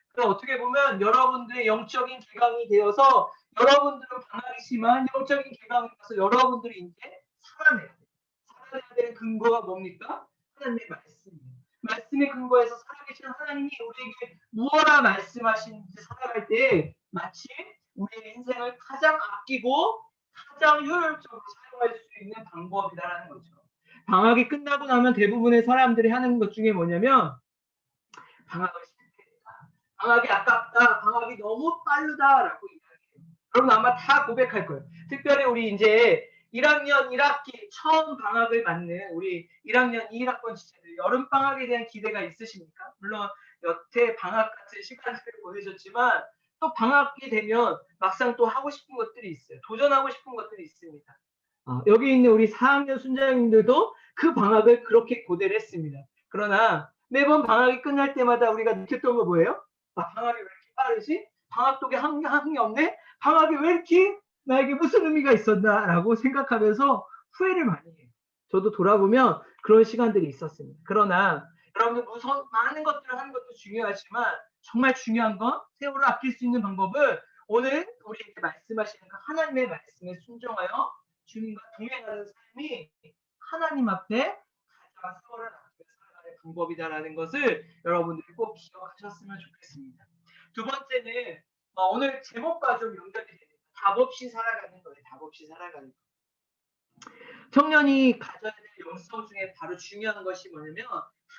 그래서 어떻게 보면 여러분들의 영적인 개강이 되어서 여러분들은 방학이지만 영적인 개강이 되어서 여러분들이 이제 살아내야 돼요. 살아내야 되는 근거가 뭡니까? 하나님의 말씀이에요. 말씀의 근거에서 살아계신 하나님이 우리에게 무엇라 말씀하시는지 살아갈 때 마치 우리의 인생을 가장 아끼고 가장 효율적으로 사용할 수 있는 방법이다라는 거죠. 방학이 끝나고 나면 대부분의 사람들이 하는 것 중에 뭐냐면 방학을 실패했다. 방학이 아깝다. 방학이 너무 빠르다라고 이야기해요. 여러분 아마 다 고백할 거예요. 특별히 우리 이제 1학년 1학기 처음 방학을 맞는 우리 1학년 2학번 지체들 여름 방학에 대한 기대가 있으십니까? 물론 여태 방학 같은 시간을 보내셨지만 또 방학이 되면 막상 또 하고 싶은 것들이 있어요. 도전하고 싶은 것들이 있습니다. 여기 있는 우리 4학년 순장님들도 그 방학을 그렇게 고대를 했습니다. 그러나 매번 방학이 끝날 때마다 우리가 느꼈던 거 뭐예요? 방학이 왜 이렇게 빠르지? 방학 독에 한이 없네? 방학이 왜 이렇게 나에게 무슨 의미가 있었나? 라고 생각하면서 후회를 많이 해요. 저도 돌아보면 그런 시간들이 있었습니다. 그러나 여러분들 많은 것들을 하는 것도 중요하지만 정말 중요한 건 세월을 아낄 수 있는 방법은 오늘 우리에게 말씀하시는 그 하나님의 말씀에 순종하여 주님과 동행하는 삶이 하나님 앞에 가장 세월을 아끼며 살아가는 방법이다라는 것을 여러분들이 꼭 기억하셨으면 좋겠습니다. 두 번째는 오늘 제목과 좀 연결이 됩니다. 답 없이 살아가는 거예요. 답 없이 살아가는 거. 청년이 가져야 될 영성 중에 바로 중요한 것이 뭐냐면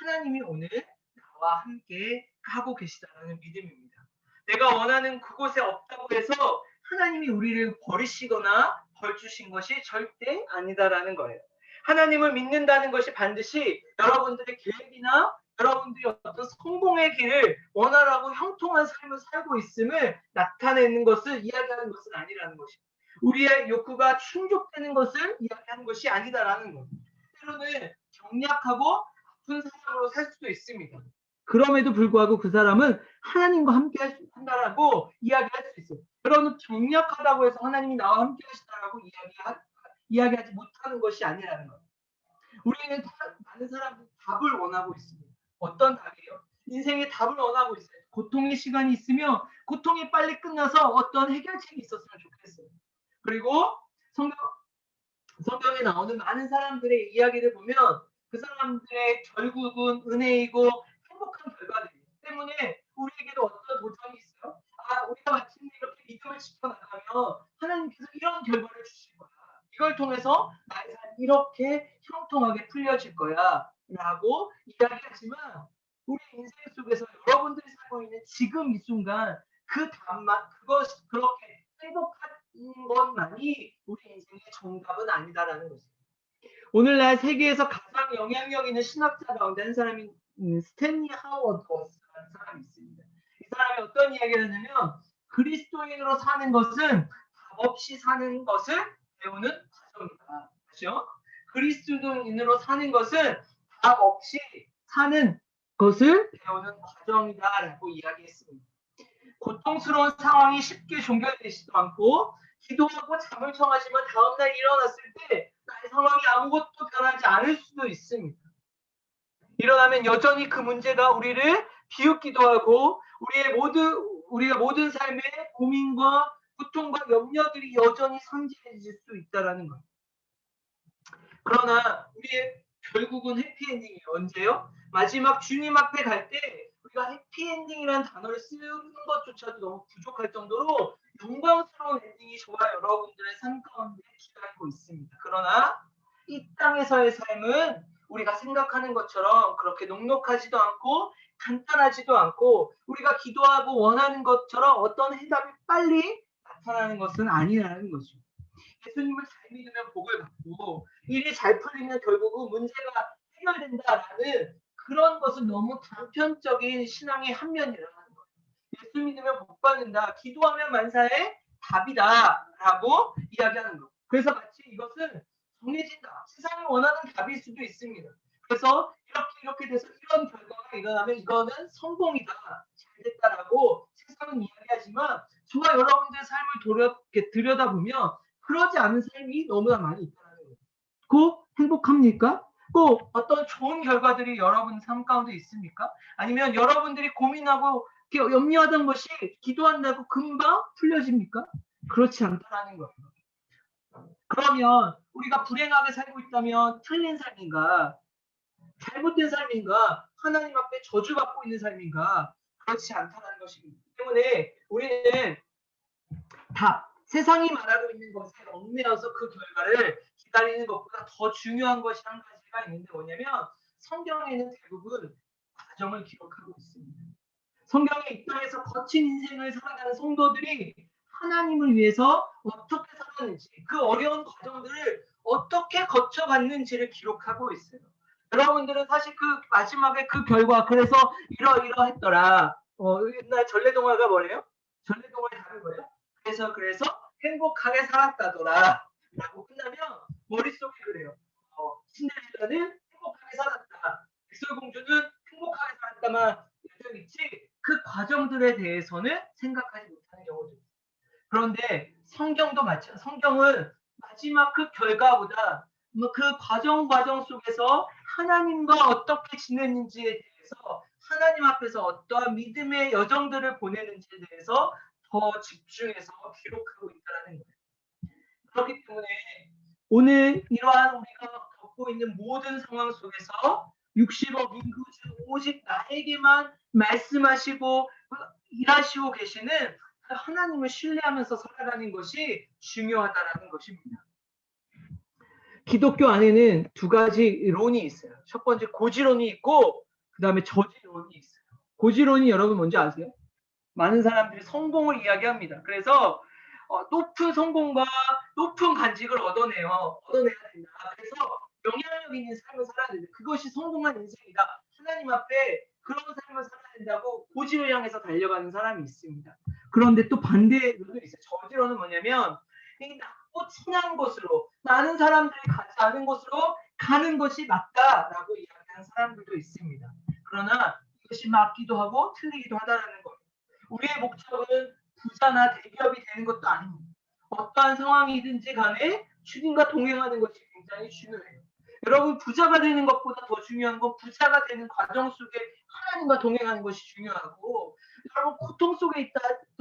하나님이 오늘 나와 함께 하고 계시다는 믿음입니다. 내가 원하는 그곳에 없다고 해서 하나님이 우리를 버리시거나 벌주신 것이 절대 아니다라는 거예요. 하나님을 믿는다는 것이 반드시 여러분들의 계획이나 여러분들이 어떤 성공의 길을 원활하고 형통한 삶을 살고 있음을 나타내는 것을 이야기하는 것은 아니라는 것입니다. 우리의 욕구가 충족되는 것을 이야기하는 것이 아니다라는 거예요. 때로는 경약하고 아픈 사람으로 살 수도 있습니다. 그럼에도 불구하고 그 사람은 하나님과 함께 한다라고 이야기할 수 있어요. 여러분 경약하다고 해서 하나님이 나와 함께 하시다라고 이야기하지 못하는 것이 아니라는 거예요. 우리는 많은 사람들이 답을 원하고 있습니다. 어떤 답이에요? 인생의 답을 원하고 있어요. 고통의 시간이 있으면 고통이 빨리 끝나서 어떤 해결책이 있었으면 좋겠어요. 그리고 성경에 나오는 많은 사람들의 이야기를 보면 그 사람들의 결국은 은혜이고 행복한 결과들이기 때문에 우리에게도 어떤 도전이 있어요? 우리가 마침내 이렇게 믿음을 지켜나가면 하나님께서 이런 결과를 주실 거야. 이걸 통해서 나의 삶이 이렇게 형통하게 풀려질 거야 라고 이야기하지만 우리 인생 속에서 여러분들이 살고 있는 지금 이 순간 그 답만 그렇게 행복한 것만이 우리 인생의 정답은 아니다라는 거죠. 오늘날 세계에서 가장 영향력 있는 신학자 가운데 한 사람이 스탠리 하워드라는 사람이 있습니다. 이 사람이 어떤 이야기를 하냐면 그리스도인으로 사는 것은 답 없이 사는 것을 배우는 과정이다. 그렇죠? 그리스도인으로 사는 것은 답 없이 사는 것을 배우는 과정이다라고 이야기했습니다. 고통스러운 상황이 쉽게 종결되지도 않고 기도하고 잠을 청하지만 다음날 일어났을 때 나의 상황이 아무것도 변하지 않을 수도 있습니다. 일어나면 여전히 그 문제가 우리를 비웃기도 하고 우리의 모든 삶의 고민과 고통과 염려들이 여전히 상징해질 수 있다라는 거예요. 그러나 우리의 결국은 해피엔딩이 언제요? 마지막 주님 앞에 갈 때 우리가 해피엔딩이라는 단어를 쓰는 것조차도 너무 부족할 정도로 영광스러운 엔딩이 저와 여러분들의 삶 가운데 기다리고 있습니다. 그러나 이 땅에서의 삶은 우리가 생각하는 것처럼 그렇게 녹록하지도 않고 간단하지도 않고 우리가 기도하고 원하는 것처럼 어떤 해답이 빨리 나타나는 것은 아니라는 거죠. 예수님을 잘 믿으면 복을 받고 일이 잘 풀리면 결국은 문제가 해결된다라는 그런 것은 너무 단편적인 신앙의 한 면이라는 거예요. 예수 믿으면 복 받는다, 기도하면 만사의 답이다라고 이야기하는 거. 그래서 마치 이것은 정해진다, 세상이 원하는 답일 수도 있습니다. 그래서 이렇게 돼서 이런 결과가 일어나면 이거는 성공이다, 잘 됐다라고 세상은 이야기하지만 저와 여러분들의 삶을 들여다보면 그러지 않은 삶이 너무나 많이 있다는 거예요. 꼭 행복합니까? 꼭 어떤 좋은 결과들이 여러분 삶 가운데 있습니까? 아니면 여러분들이 고민하고 염려하던 것이 기도한다고 금방 풀려집니까? 그렇지 않다는 거예요. 그러면 우리가 불행하게 살고 있다면 틀린 삶인가? 잘못된 삶인가? 하나님 앞에 저주받고 있는 삶인가? 그렇지 않다는 것입니다. 때문에 우리는 세상이 말하고 있는 것에 얽매여서 그 결과를 기다리는 것보다 더 중요한 것이 한 가지가 있는데 뭐냐면 성경에는 대부분 과정을 기록하고 있습니다. 성경에 이 땅에서 거친 인생을 살아가는 성도들이 하나님을 위해서 어떻게 살았는지, 그 어려운 과정들을 어떻게 거쳐갔는지를 기록하고 있어요. 여러분들은 사실 그 마지막에 그 결과, 그래서 이러했더라. 옛날 전래동화가 뭐래요? 전래동화의 답이 뭐예요? 그래서 행복하게 살았다더라 라고 끝나면 머릿속에 그래요. 신데렐라는 행복하게 살았다, 백설공주는 행복하게 살았다만 있지 그 과정들에 대해서는 생각하지 못하는 경우도 있어요. 그런데 성경도 마찬가지예요. 성경은 마지막 그 결과보다 그 과정 속에서 하나님과 어떻게 지냈는지에 대해서, 하나님 앞에서 어떠한 믿음의 여정들을 보내는지에 대해서 더 집중해서 기록하고 있다는 거예요. 그렇기 때문에 오늘 이러한 우리가 겪고 있는 모든 상황 속에서 60억 인구 중 오직 나에게만 말씀하시고 일하시고 계시는 하나님을 신뢰하면서 살아가는 것이 중요하다는 것입니다. 기독교 안에는 두 가지 론이 있어요. 첫 번째 고지론이 있고 그 다음에 저지론이 있어요. 고지론이 여러분 뭔지 아세요? 많은 사람들이 성공을 이야기합니다. 그래서 높은 성공과 높은 간직을 얻어내야 된다. 그래서 영향력 있는 삶을 살아야 된다. 그것이 성공한 인생이다. 하나님 앞에 그런 삶을 살아야 된다고 고지를 향해서 달려가는 사람이 있습니다. 그런데 또 반대로도 있어요. 저지로는 뭐냐면 이 낮고 친한 곳으로, 많은 사람들이 가지 않은 곳으로 가는 것이 맞다라고 이야기하는 사람들도 있습니다. 그러나 이것이 맞기도 하고 틀리기도 하다라는 거예요. 우리의 목적은 부자나 대기업이 되는 것도 아닙니다. 어떠한 상황이든지 간에 주님과 동행하는 것이 굉장히 중요해요. 여러분, 부자가 되는 것보다 더 중요한 건 부자가 되는 과정 속에 하나님과 동행하는 것이 중요하고, 여러분 고통 속에 있다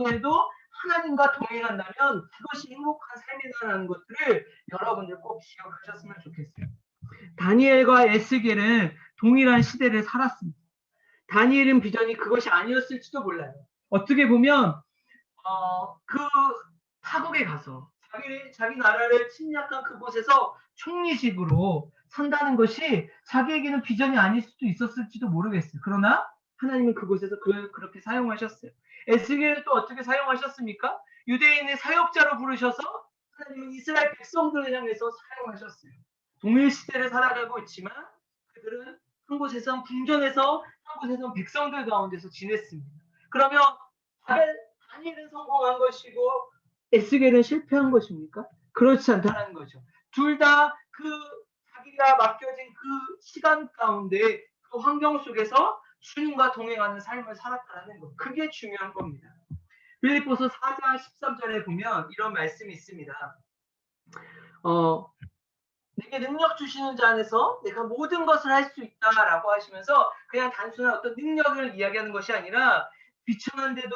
해도 하나님과 동행한다면 그것이 행복한 삶이라는 것들을 여러분들 꼭 기억하셨으면 좋겠어요. 다니엘과 에스겔은 동일한 시대를 살았습니다. 다니엘은 비전이 그것이 아니었을지도 몰라요. 어떻게 보면 그 타국에 가서 자기 나라를 침략한 그곳에서 총리직으로 산다는 것이 자기에게는 비전이 아닐 수도 있었을지도 모르겠어요. 그러나 하나님은 그곳에서 그렇게 사용하셨어요. 에스겔을 또 어떻게 사용하셨습니까? 유대인의 사역자로 부르셔서 하나님은 이스라엘 백성들을 향해서 사용하셨어요. 동일 시대를 살아가고 있지만 그들은 한 곳에선 궁전에서, 한 곳에선 백성들 가운데서 지냈습니다. 그러면 다니엘은 성공한 것이고 에스겔은 실패한 것입니까? 그렇지 않다는 거죠. 둘 다 그 자기가 맡겨진 그 시간 가운데, 그 환경 속에서 주님과 동행하는 삶을 살았다는 것, 그게 중요한 겁니다. 빌립보서 4장 13절에 보면 이런 말씀이 있습니다. 내게 능력 주시는 자 안에서 내가 모든 것을 할 수 있다라고 하시면서 그냥 단순한 어떤 능력을 이야기하는 것이 아니라 비천한데도,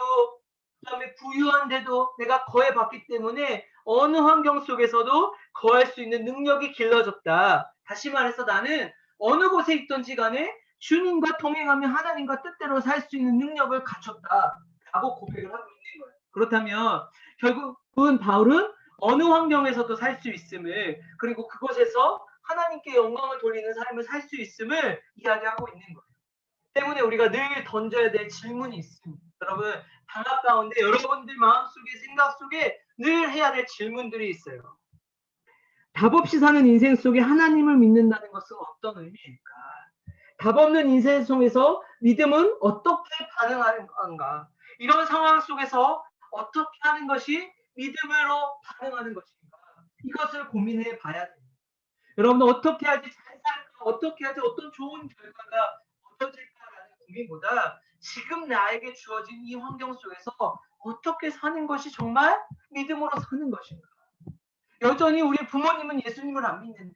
그다음에 부유한데도 내가 거해봤기 때문에 어느 환경 속에서도 거할 수 있는 능력이 길러졌다. 다시 말해서 나는 어느 곳에 있든지 간에 주님과 동행하며 하나님과 뜻대로 살 수 있는 능력을 갖췄다라고 고백을 하고 있는 거예요. 그렇다면 결국은 바울은 어느 환경에서도 살 수 있음을, 그리고 그곳에서 하나님께 영광을 돌리는 삶을 살 수 있음을 이야기하고 있는 거예요. 때문에 우리가 늘 던져야 될 질문이 있습니다. 여러분, 방학 가운데 여러분들 마음속에 생각 속에 늘 해야 될 질문들이 있어요. 답 없이 사는 인생 속에 하나님을 믿는다는 것은 어떤 의미일까? 답 없는 인생 속에서 믿음은 어떻게 반응하는 건가? 이런 상황 속에서 어떻게 하는 것이 믿음으로 반응하는 것인가? 이것을 고민해 봐야 됩니다. 여러분은 어떻게 하지 잘 살까? 어떻게 하지 어떤 좋은 결과가 얻어질까라는 고민보다 지금 나에게 주어진 이 환경 속에서 어떻게 사는 것이 정말 믿음으로 사는 것인가? 여전히 우리 부모님은 예수님을 안 믿는데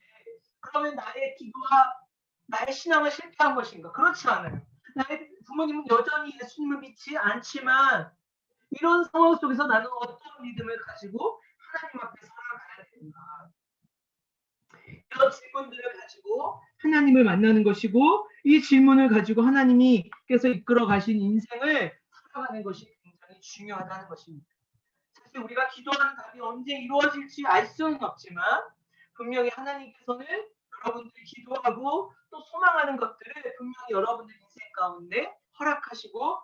그러면 나의 기도와 나의 신앙은 실패한 것인가? 그렇지 않아요. 나의 부모님은 여전히 예수님을 믿지 않지만 이런 상황 속에서 나는 어떤 믿음을 가지고 하나님 앞에 살아가야 되는가? 이런 질문들을 가지고 하나님을 만나는 것이고 이 질문을 가지고 하나님께서 이끌어 가신 인생을 살아가는 것이 굉장히 중요하다는 것입니다. 사실 우리가 기도하는 답이 언제 이루어질지 알 수는 없지만 분명히 하나님께서는 여러분들이 기도하고 또 소망하는 것들을 분명히 여러분들 인생 가운데 허락하시고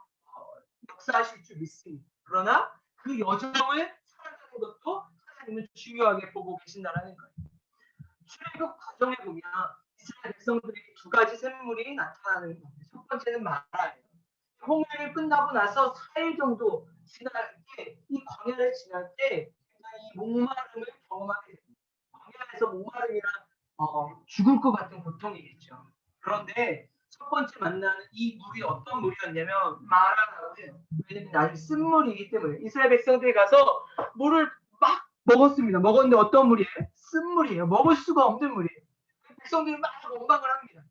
역사하실 줄 믿습니다. 그러나 그 여정을 살아가는 것도 하나님은 중요하게 보고 계신다는 거예요. 출애굽 과정에 보면 이스라엘 백성들에게 두 가지 샘물이 나타나는 겁니다. 첫 번째는 마라예요. 홍해를 끝나고 나서 4일 정도 지날 때, 이 광야를 지날 때 굉장히 목마름을 경험하게 됩니다. 광야에서 목마름이란 죽을 것 같은 고통이겠죠. 그런데 첫 번째 만나는 이 물이 어떤 물이었냐면 마라라고 해요. 왜냐면 나중에 쓴물이기 때문에 이스라엘 백성들이 가서 물을 막 먹었습니다. 먹었는데 어떤 물이에요? 쓴물이에요. 먹을 수가 없는 물이에요. 백성들이 막 원망을 합니다.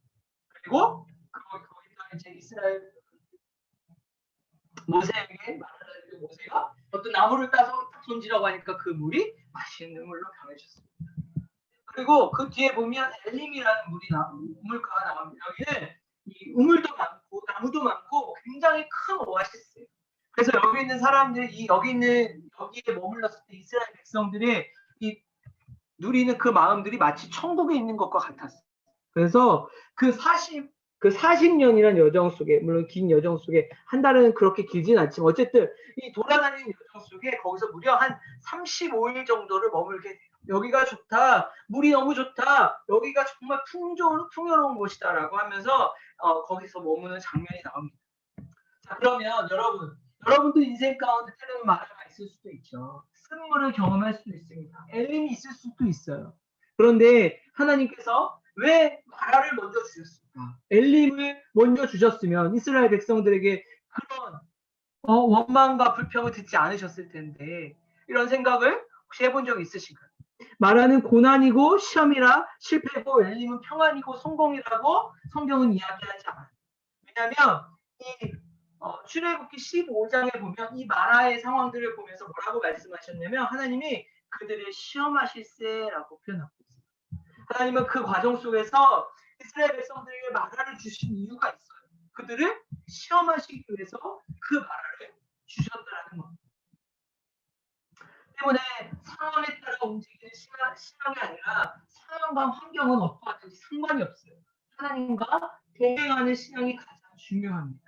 그리고 거기다 이제 이스라엘 모세에게 말하는 모세가 어떤 나무를 따서 딱 던지라고 하니까 그 물이 맛있는 물로 변해졌습니다. 그리고 그 뒤에 보면 엘림이라는 우물가가 나옵니다. 여기는 이 우물도 많고 나무도 많고 굉장히 큰 오아시스예요. 그래서 여기 있는 사람들이 여기에 머물렀을 때 이스라엘 백성들이 이 누리는 그 마음들이 마치 천국에 있는 것과 같았어요. 그래서 그 40년이라는 여정 속에, 물론 긴 여정 속에 한 달은 그렇게 길진 않지만 어쨌든 이 돌아다니는 여정 속에 거기서 무려 한 35일 정도를 머물게 돼요. 여기가 좋다, 물이 너무 좋다, 여기가 정말 풍요로운 곳이다라고 하면서 거기서 머무는 장면이 나옵니다. 자, 그러면 여러분도 인생 가운데 때로는 마라가 있을 수도 있죠. 쓴물을 경험할 수도 있습니다. 엘림이 있을 수도 있어요. 그런데 하나님께서 왜 마라를 먼저 주셨을까? 엘림을 먼저 주셨으면 이스라엘 백성들에게 그런 원망과 불평을 듣지 않으셨을 텐데 이런 생각을 혹시 해본 적 있으신가요? 마라는 고난이고 시험이라 실패고 엘림은 평안이고 성공이라고 성경은 이야기하지 않아요. 왜냐하면 이 출애굽기 15장에 보면 이 마라의 상황들을 보면서 뭐라고 말씀하셨냐면 하나님이 그들을 시험하실세라고 표현하고 있습니다. 하나님은 그 과정 속에서 이스라엘 백성들에게 마라를 주신 이유가 있어요. 그들을 시험하시기 위해서 그 마라를 주셨다는 겁니다. 때문에 상황에 따라 움직이는 신앙이 아니라 상황과 환경은 어떠하든지 상관이 없어요. 하나님과 동행하는 신앙이 가장 중요합니다.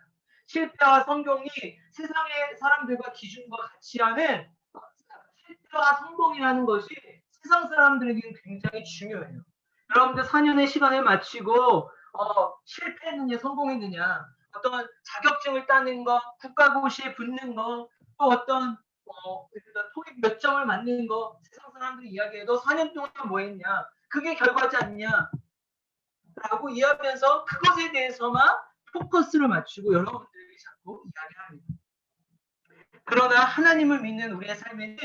실패와 성공이 세상의 사람들과 기준과 같이 하는 실패와 성공이라는 것이 세상 사람들에게는 굉장히 중요해요. 여러분들 4년의 시간을 마치고 실패했느냐 성공했느냐 어떤 자격증을 따는 거 국가고시에 붙는 거 또 어떤 토익 몇 점을 맞는 거 세상 사람들이 이야기해도 4년 동안 뭐 했냐 그게 결과지 않냐 라고 이야기하면서 그것에 대해서만 포커스를 맞추고 여러분들에게 자꾸 이야기합니다. 그러나 하나님을 믿는 우리의 삶에는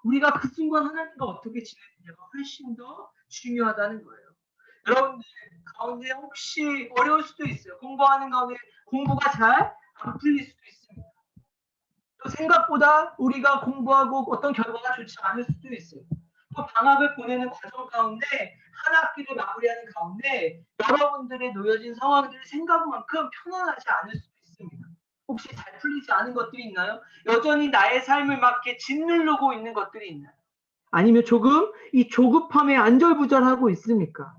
우리가 그 순간 하나님과 어떻게 지내느냐가 훨씬 더 중요하다는 거예요. 여러분들 가운데 혹시 어려울 수도 있어요. 공부하는 가운데 공부가 잘 안 풀릴 수도 있습니다. 또 생각보다 우리가 공부하고 어떤 결과가 좋지 않을 수도 있어요. 또 방학을 보내는 과정 가운데 한 학기를 마무리하는 가운데 여러분들의 놓여진 상황들이 생각만큼 편안하지 않을 수도 있습니다. 혹시 잘 풀리지 않은 것들이 있나요? 여전히 나의 삶을 맞게 짓누르고 있는 것들이 있나요? 아니면 조금 이 조급함에 안절부절하고 있습니까?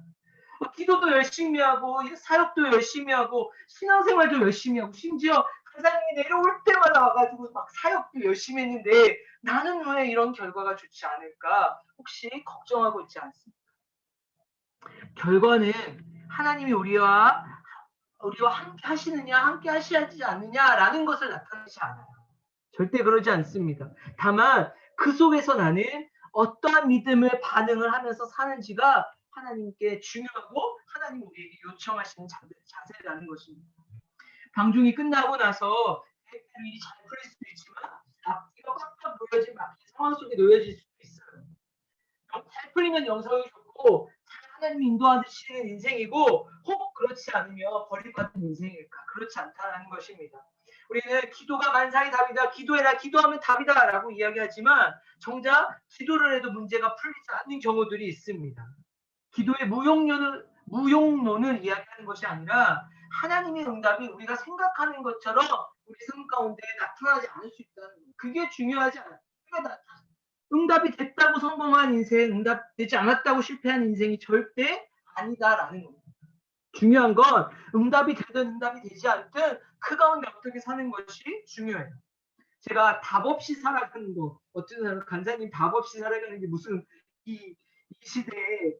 기도도 열심히 하고 사역도 열심히 하고 신앙생활도 열심히 하고 심지어 한 사장님이 내려올 때마다 와가지고 막 사역도 열심히 했는데 나는 왜 이런 결과가 좋지 않을까? 혹시 걱정하고 있지 않습니까? 결과는 하나님이 우리와 함께 하시느냐, 함께 하시지 않느냐라는 것을 나타내지 않아요. 절대 그러지 않습니다. 다만 그 속에서 나는 어떠한 믿음을 반응을 하면서 사는지가 하나님께 중요하고 하나님 우리에게 요청하시는 자세라는 것입니다. 방중이 끝나고 나서 일이 잘 풀릴 수도 있지만 앞뒤가 꽉꽉 놓여진 막힌 상황 속에 놓여질 수도 있어요. 잘 풀리면 영성이 좋고 하나님 인도하시는 인생이고 혹 그렇지 않으면 버림받는 인생일까? 그렇지 않다는 것입니다. 우리는 기도가 만사의 답이다. 기도해라. 기도하면 답이다. 라고 이야기하지만 정작 기도를 해도 문제가 풀리지 않는 경우들이 있습니다. 기도의 무용론을 이야기하는 것이 아니라 하나님의 응답이 우리가 생각하는 것처럼 우리 삶 가운데 나타나지 않을 수 있다는 거예요. 그게 중요하지 않아요. 응답이 됐다고 성공한 인생, 응답되지 않았다고 실패한 인생이 절대 아니다라는 겁니다. 중요한 건 응답이 되든 응답이 되지 않든 그 가운데 어떻게 사는 것이 중요해요. 제가 답 없이 살아가는 거, 어떤 사람 간사님 답 없이 살아가는 게 무슨 이 시대에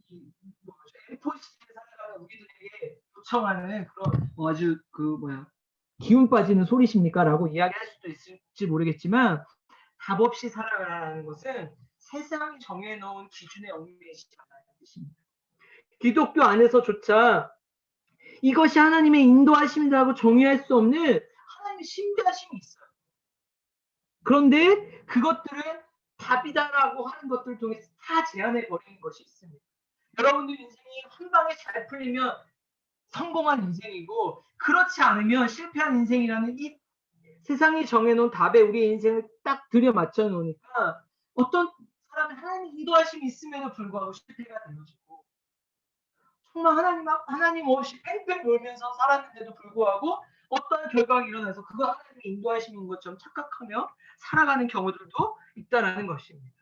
M4 시대에 살아가는 우리들에게 요청하는 그런 아주 기운 빠지는 소리십니까? 라고 이야기할 수도 있을지 모르겠지만 답 없이 살아가라는 것은 세상이 정해놓은 기준에 얽매이지 않아야 뜻입니다. 기독교 안에서조차 이것이 하나님의 인도하심이라고 정의할 수 없는 하나님의 신비하심이 있어요. 그런데 그것들은 답이다라고 하는 것들을 통해서 다 제한해 버리는 것이 있습니다. 여러분들 인생이 한 방에 잘 풀리면 성공한 인생이고 그렇지 않으면 실패한 인생이라는 이 세상이 정해놓은 답에 우리의 인생을 딱 들여맞춰 놓으니까 어떤 사람은 하나님 인도하심이 있음에도 불구하고 실패가 되어지고 정말 하나님 없이 뺑뺑 돌면서 살았는데도 불구하고 어떤 결과가 일어나서 그거 하나님의 인도하심인 것처럼 착각하며 살아가는 경우들도 있다라는 것입니다.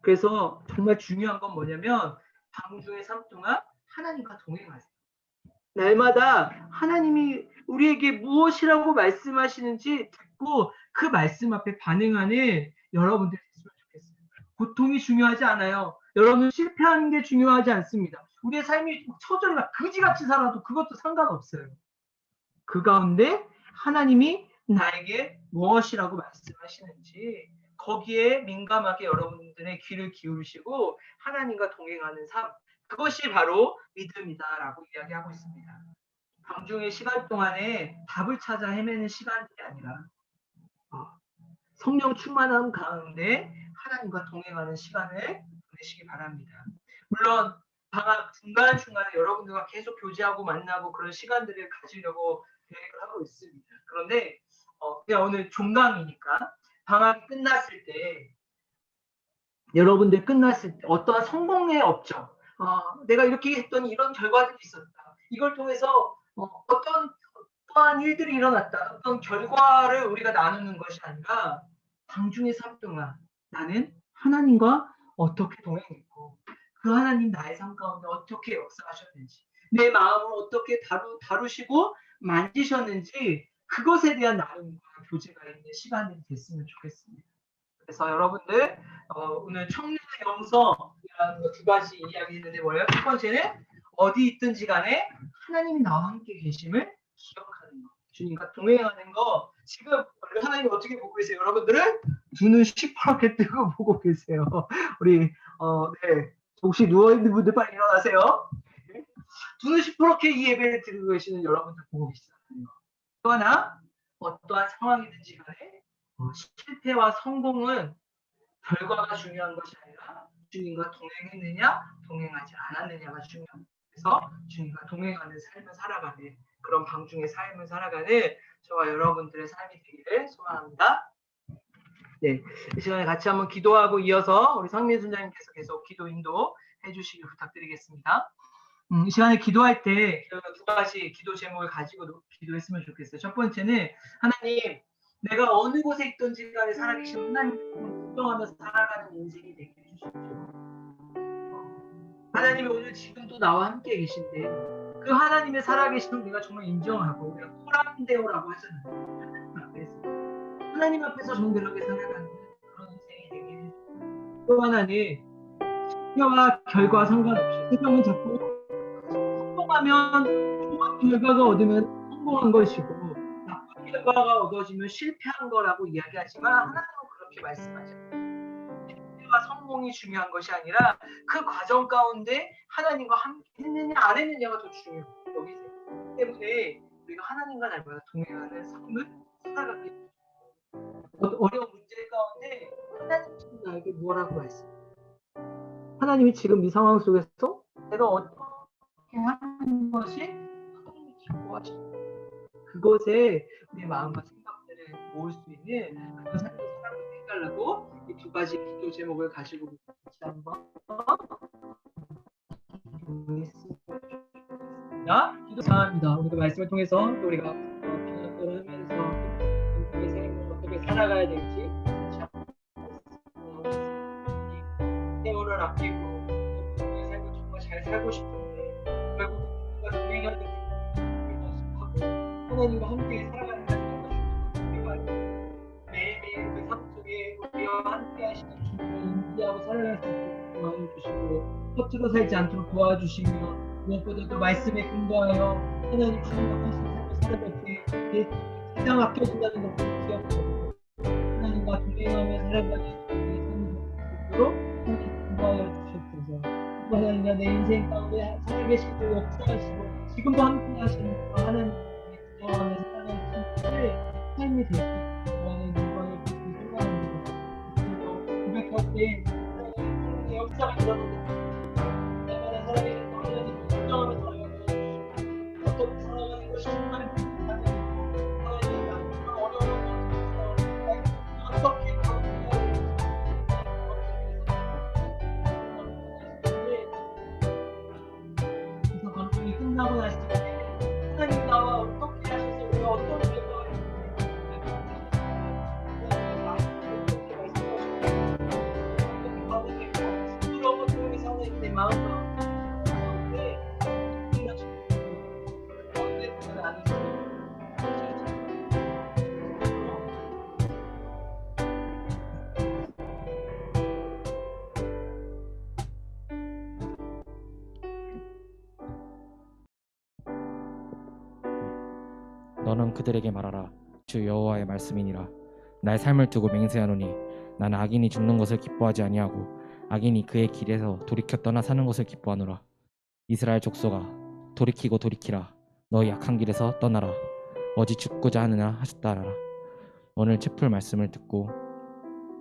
그래서 정말 중요한 건 뭐냐면 방주의 삶 동안 하나님과 동행하세요. 날마다 하나님이 우리에게 무엇이라고 말씀하시는지 듣고 그 말씀 앞에 반응하는 여러분들이 됐으면 좋겠어요. 고통이 중요하지 않아요. 여러분 실패하는 게 중요하지 않습니다. 우리의 삶이 처절하게 그지같이 살아도 그것도 상관없어요. 그 가운데 하나님이 나에게 무엇이라고 말씀하시는지 거기에 민감하게 여러분들의 귀를 기울이시고 하나님과 동행하는 삶, 그것이 바로 믿음이다라고 이야기하고 있습니다. 방중의 시간 동안에 답을 찾아 헤매는 시간이 아니라 성령 충만함 가운데 하나님과 동행하는 시간을 보내시기 바랍니다. 물론 방학 중간중간에 여러분들과 계속 교제하고 만나고 그런 시간들을 가지려고 계획을 하고 있습니다. 그런데 그냥 오늘 종강이니까 방학이 끝났을 때 여러분들 끝났을 때 어떠한 성공의 업적 내가 이렇게 했더니 이런 결과들이 있었다. 이걸 통해서 어떠한 일들이 일어났다. 어떤 결과를 우리가 나누는 것이 아니라 방중의 삶 동안 나는 하나님과 어떻게 동행했고 그 하나님 나의 삶 가운데 어떻게 역사하셨는지 내 마음을 어떻게 다루시고 만지셨는지 그것에 대한 나눔과 교제가 있는 시간이 됐으면 좋겠습니다. 그래서 여러분들 오늘 청년의 영성이라는 거 두 가지 이야기했는데 뭐예요? 첫 번째는 어디 있든지 간에 하나님이 나와 함께 계심을 기억하는 거. 주님과 동행하는 거. 지금 하나님 어떻게 보고 계세요? 여러분들은 두 눈 시퍼렇게 뜨고 보고 계세요. 우리 네. 혹시 누워있는 분들 빨리 일어나세요. 두 눈 시퍼렇게 이 예배를 드리고 계시는 여러분들 보고 계시다는 거. 또 하나 어떠한 상황이든지 간에 실패와 성공은 결과가 중요한 것이 아니라 주님과 동행했느냐 동행하지 않았느냐가 중요합니다. 그래서 주님과 동행하는 삶을 살아가는 그런 방중의 삶을 살아가는 저와 여러분들의 삶이 되기를 소망합니다. 네, 이 시간에 같이 한번 기도하고 이어서 우리 상민 순장님께서 계속 기도 인도 해주시길 부탁드리겠습니다. 이 시간에 기도할 때 두 가지 기도 제목을 가지고 기도했으면 좋겠어요. 첫 번째는 하나님 내가 어느 곳에 있든지 간에 살아계신 하나님을 걱정하면서 살아가는 인생이 되게 해주십시오. 하나님이 오늘 지금도 나와 함께 계신데 그 그 하나님의 살아계심을 우리가 정말 인정하고 우리가 코람데오라고 하잖아요. 하나님 앞에서 정결하게 살아가는 그런 인생이 되게 해주세요. 또 하나는 실패와 결과 상관없이 세상은 자꾸 성공하면 좋은 결과가 얻으면 성공한 것이고 나쁜 결과가 얻어지면 실패한 거라고 이야기하지만 하나님은 그렇게 말씀하지 않아요. 실패와 성공이 중요한 것이 아니라 그 과정 가운데 하나님과 함께 했느냐 안 했느냐가 더 중요해요. 여기서 때문에 우리가 하나님과 날마다 동행하는 삶을 살아가게 됩니다. 어려운 문제 가운데 하나님 지금 나에게 뭐라고 말씀해요? 하나님이 지금 이 상황 속에서 내가 어떻게 하는 것이 하나님이 기뻐하시는 그것에 우리의 마음과 생각들을 모을 수 있는 그런 삶을 해달라고 이 두 가지 기도 제목을 가지고 같이 한번 기도했습니다. 기도 감사합니다. 오늘도 말씀을 통해서 또 우리가 비난을 하면서 우리의 삶을 어떻게 살아가야 될지 세월을 아끼고 우리의 삶을 정말 잘 살고 싶은데 결국 우리가 동행하는 하나님과 함께 살아가는 매일매일 그 삶 속에 우리와 함께 하시는 주님을 인지하고 살아갈 수 있도록 도와주시고 허투루 살지 않도록 도와주시며 무엇보다도 말씀에 근거하여 하나님 주님과 하신 삶을 살아갈 때 세상 아껴진다는 것을 기억하고 하나님과 동행하며 살아가는 우리의 삶을 있도록 하나님 근거하여 주시옵소서. 하나님과 내 인생 가운데 살아계시고 역사하시고 지금도 함께 하시는 하나님 기도하며 살아가는 친구들의 삶이 될 수 있도록 하나님 영광을 받기 소망합니다. 그리고 고백할 때 하나님의 역사가 일어나는 날마다 살아계신 하나님을 인정하며 살아가는 어떻게 살아가는 것이 정말 하나님이고 하나님의 어려운 것을 어떻게 그래서 방송이 끝나고 났을 때 하나님 나와 어떻게 하셔서 우리가 어떤 결과를 부끄러운 것들이 하나님 내 마음과 가운데 가운데 그건 아니죠. 너는 그들에게 말하라. 주 여호와의 말씀이니라. 나의 삶을 두고 맹세하노니 나는 악인이 죽는 것을 기뻐하지 아니하고 악인이 그의 길에서 돌이켜 떠나 사는 것을 기뻐하노라. 이스라엘 족속아 돌이키고 돌이키라. 너희 악한 길에서 떠나라. 어찌 죽고자 하느냐 하셨다라. 오늘 채플 말씀을 듣고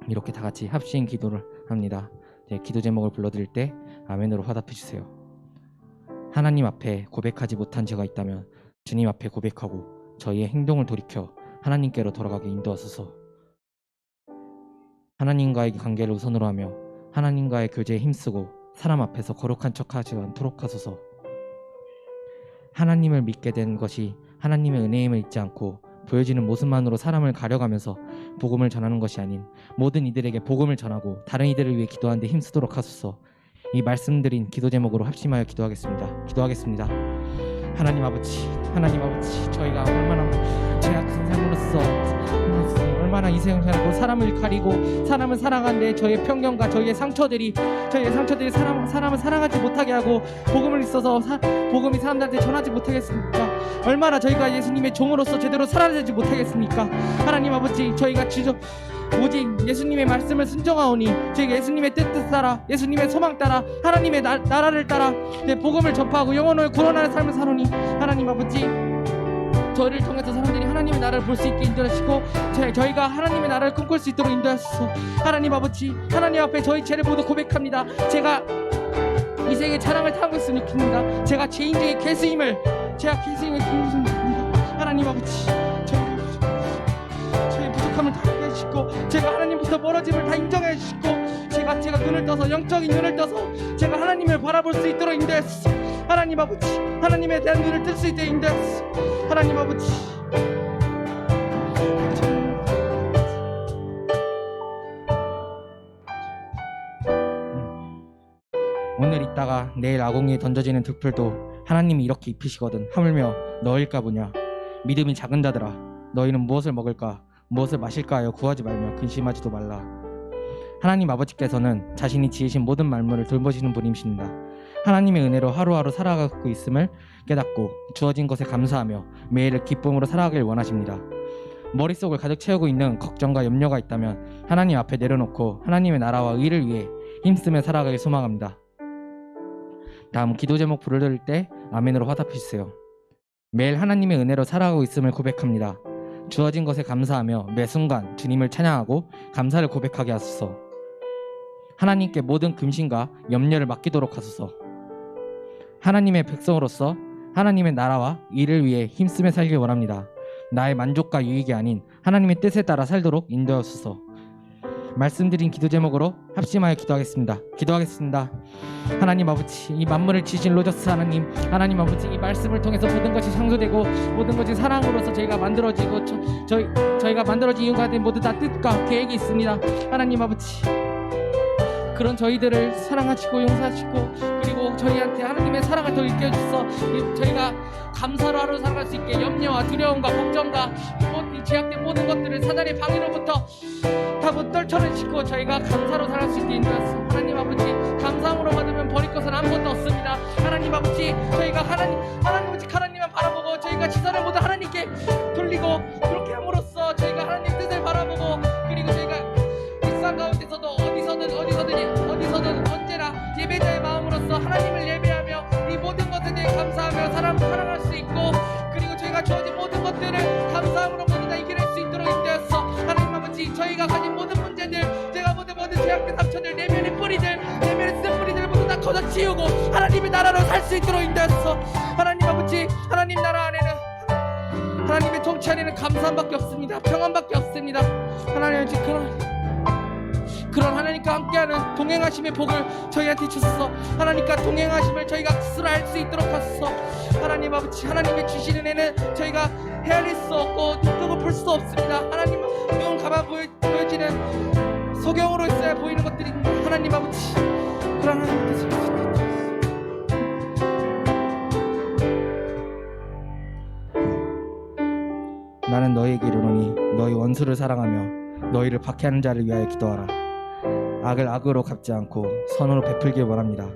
이렇게 다 같이 합심 기도를 합니다. 기도 제목을 불러드릴 때 아멘으로 화답해 주세요. 하나님 앞에 고백하지 못한 죄가 있다면 주님 앞에 고백하고 저희의 행동을 돌이켜 하나님께로 돌아가게 인도하소서. 하나님과의 관계를 우선으로 하며 하나님과의 교제에 힘쓰고 사람 앞에서 거룩한 척하지 않도록 하소서. 하나님을 믿게 된 것이 하나님의 은혜임을 잊지 않고 보여지는 모습만으로 사람을 가려가면서 복음을 전하는 것이 아닌 모든 이들에게 복음을 전하고 다른 이들을 위해 기도하는 데 힘쓰도록 하소서. 이 말씀드린 기도 제목으로 합심하여 기도하겠습니다. 하나님 아버지, 저희가 얼마나 죄악한 삶으로서 얼마나 이생을 살고 사람을 가리고 사람을 사랑하는데 저희의 편견과 저희의 상처들이 사람을 사랑하지 못하게 하고 복음을 있어서 복음이 사람들한테 전하지 못하겠습니까? 얼마나 저희가 예수님의 종으로서 제대로 살아내지 못하겠습니까? 하나님 아버지, 저희가 오직 예수님의 말씀을 순종하오니 저희가 예수님의 뜻 따라 예수님의 소망 따라 하나님의 나라를 따라 복음을 전파하고 영혼을 구원하는 삶을 사노니 하나님 아버지, 저희를 통해서 사람들이 하나님의 나라를 볼 수 있게 인도하시고 저희가 하나님의 나라를 꿈꿀 수 있도록 인도하소서. 하나님 아버지, 하나님 앞에 저희 죄를 모두 고백합니다. 제가 이 세계 자랑을 타고 있으면 좋겠습니다. 제가 죄인 중에 개수임을 기억합니다. 하나님 아버지, 저희 부족함을 다 해주시고 제가 하나님부터 멀어짐을 다 인정해 주시고 제가 눈을 떠서 영적인 눈을 떠서 제가 하나님을 바라볼 수 있도록 인도하소서. 하나님 아버지, 하나님에 대한 눈을 뜰 수 있도록 인도하소서. 하나님 아버지, 오늘 있다가 내일 아궁이에 던져지는 득풀도 하나님이 이렇게 입히시거든 하물며 너일까 보냐. 믿음이 작은 자들아, 너희는 무엇을 먹을까 무엇을 마실까 하여 구하지 말며 근심하지도 말라. 하나님 아버지께서는 자신이 지으신 모든 만물을 돌보시는 분이십니다. 하나님의 은혜로 하루하루 살아가고 있음을 깨닫고 주어진 것에 감사하며 매일을 기쁨으로 살아가길 원하십니다. 머릿속을 가득 채우고 있는 걱정과 염려가 있다면 하나님 앞에 내려놓고 하나님의 나라와 의를 위해 힘쓰며 살아가길 소망합니다. 다음 기도 제목 부를 때 아멘으로 화답해 주세요. 매일 하나님의 은혜로 살아가고 있음을 고백합니다. 주어진 것에 감사하며 매 순간 주님을 찬양하고 감사를 고백하게 하소서. 하나님께 모든 금신과 염려를 맡기도록 하소서. 하나님의 백성으로서 하나님의 나라와 일을 위해 힘쓰며 살길 원합니다. 나의 만족과 유익이 아닌 하나님의 뜻에 따라 살도록 인도하소서. 말씀드린 기도 제목으로 합심하여 기도하겠습니다. 하나님 아버지, 이 만물을 지으신 로저스 하나님, 하나님 아버지, 이 말씀을 통해서 모든 것이 창조되고 모든 것이 사랑으로서 저희가 만들어지고 저희가 만들어진 이유가 된 모두 다 뜻과 계획이 있습니다. 하나님 아버지, 그런 저희들을 사랑하시고 용서하시고 그리고 저희한테 하나님의 사랑을 더 일깨워주셔서 저희가 감사로 하루 살아갈 수 있게 염려와 두려움과 걱정과 이 제약된 모든 것들을 사단의 방해로부터 다 떨쳐내시고 저희가 감사로 살아갈 수 있게 인도하소서. 하나님 아버지, 감사함으로 받으면 버릴 것은 아무것도 없습니다. 하나님 아버지, 저희가 하나님 아버지 하나님만 바라보고 저희가 시선을 모두 하나님께 돌리고 그렇게 함으로써 저희가 하나님 뜻을 바라보고 그리고 저희가 일상 가운데서도 어디서든 언제나 예배자의 마음으로서 하나님을 예배하며 이 모든 것에 대해 감사하며 사랑할 수 있고 그리고 저희가 주어진 모든 것들을 감사함으로 모두 다 이겨낼 수 있도록 인도하소서. 하나님 아버지, 저희가 가진 모든 문제들, 제가 모든 제약된 상처들, 내면의 뿌리들, 내면의 쓴 뿌리들 모두 다 걷어치우고 하나님의 나라로 살 수 있도록 인도하소서. 하나님 아버지, 하나님 나라 안에는 하나님의 통치 안에는 감사함밖에 없습니다. 평안밖에 없습니다. 하나님 아버지, 그런 하나님과 함께하는 동행하심의 복을 저희한테 주소서. 하나님과 동행하심을 저희가 스스로 알 수 있도록 하소서. 하나님 아버지, 하나님의 주시는 애는 저희가 헤아릴 수 없고 눈뜨고 볼 수 없습니다. 하나님 눈 감아 보여지는 소경으로 있어야 보이는 것들입니다. 하나님 아버지, 그런 하나님께서 나는 너희에게 이르노니 너희 원수를 사랑하며 너희를 박해하는 자를 위하여 기도하라. 악을 악으로 갚지 않고 선으로 베풀길 원합니다.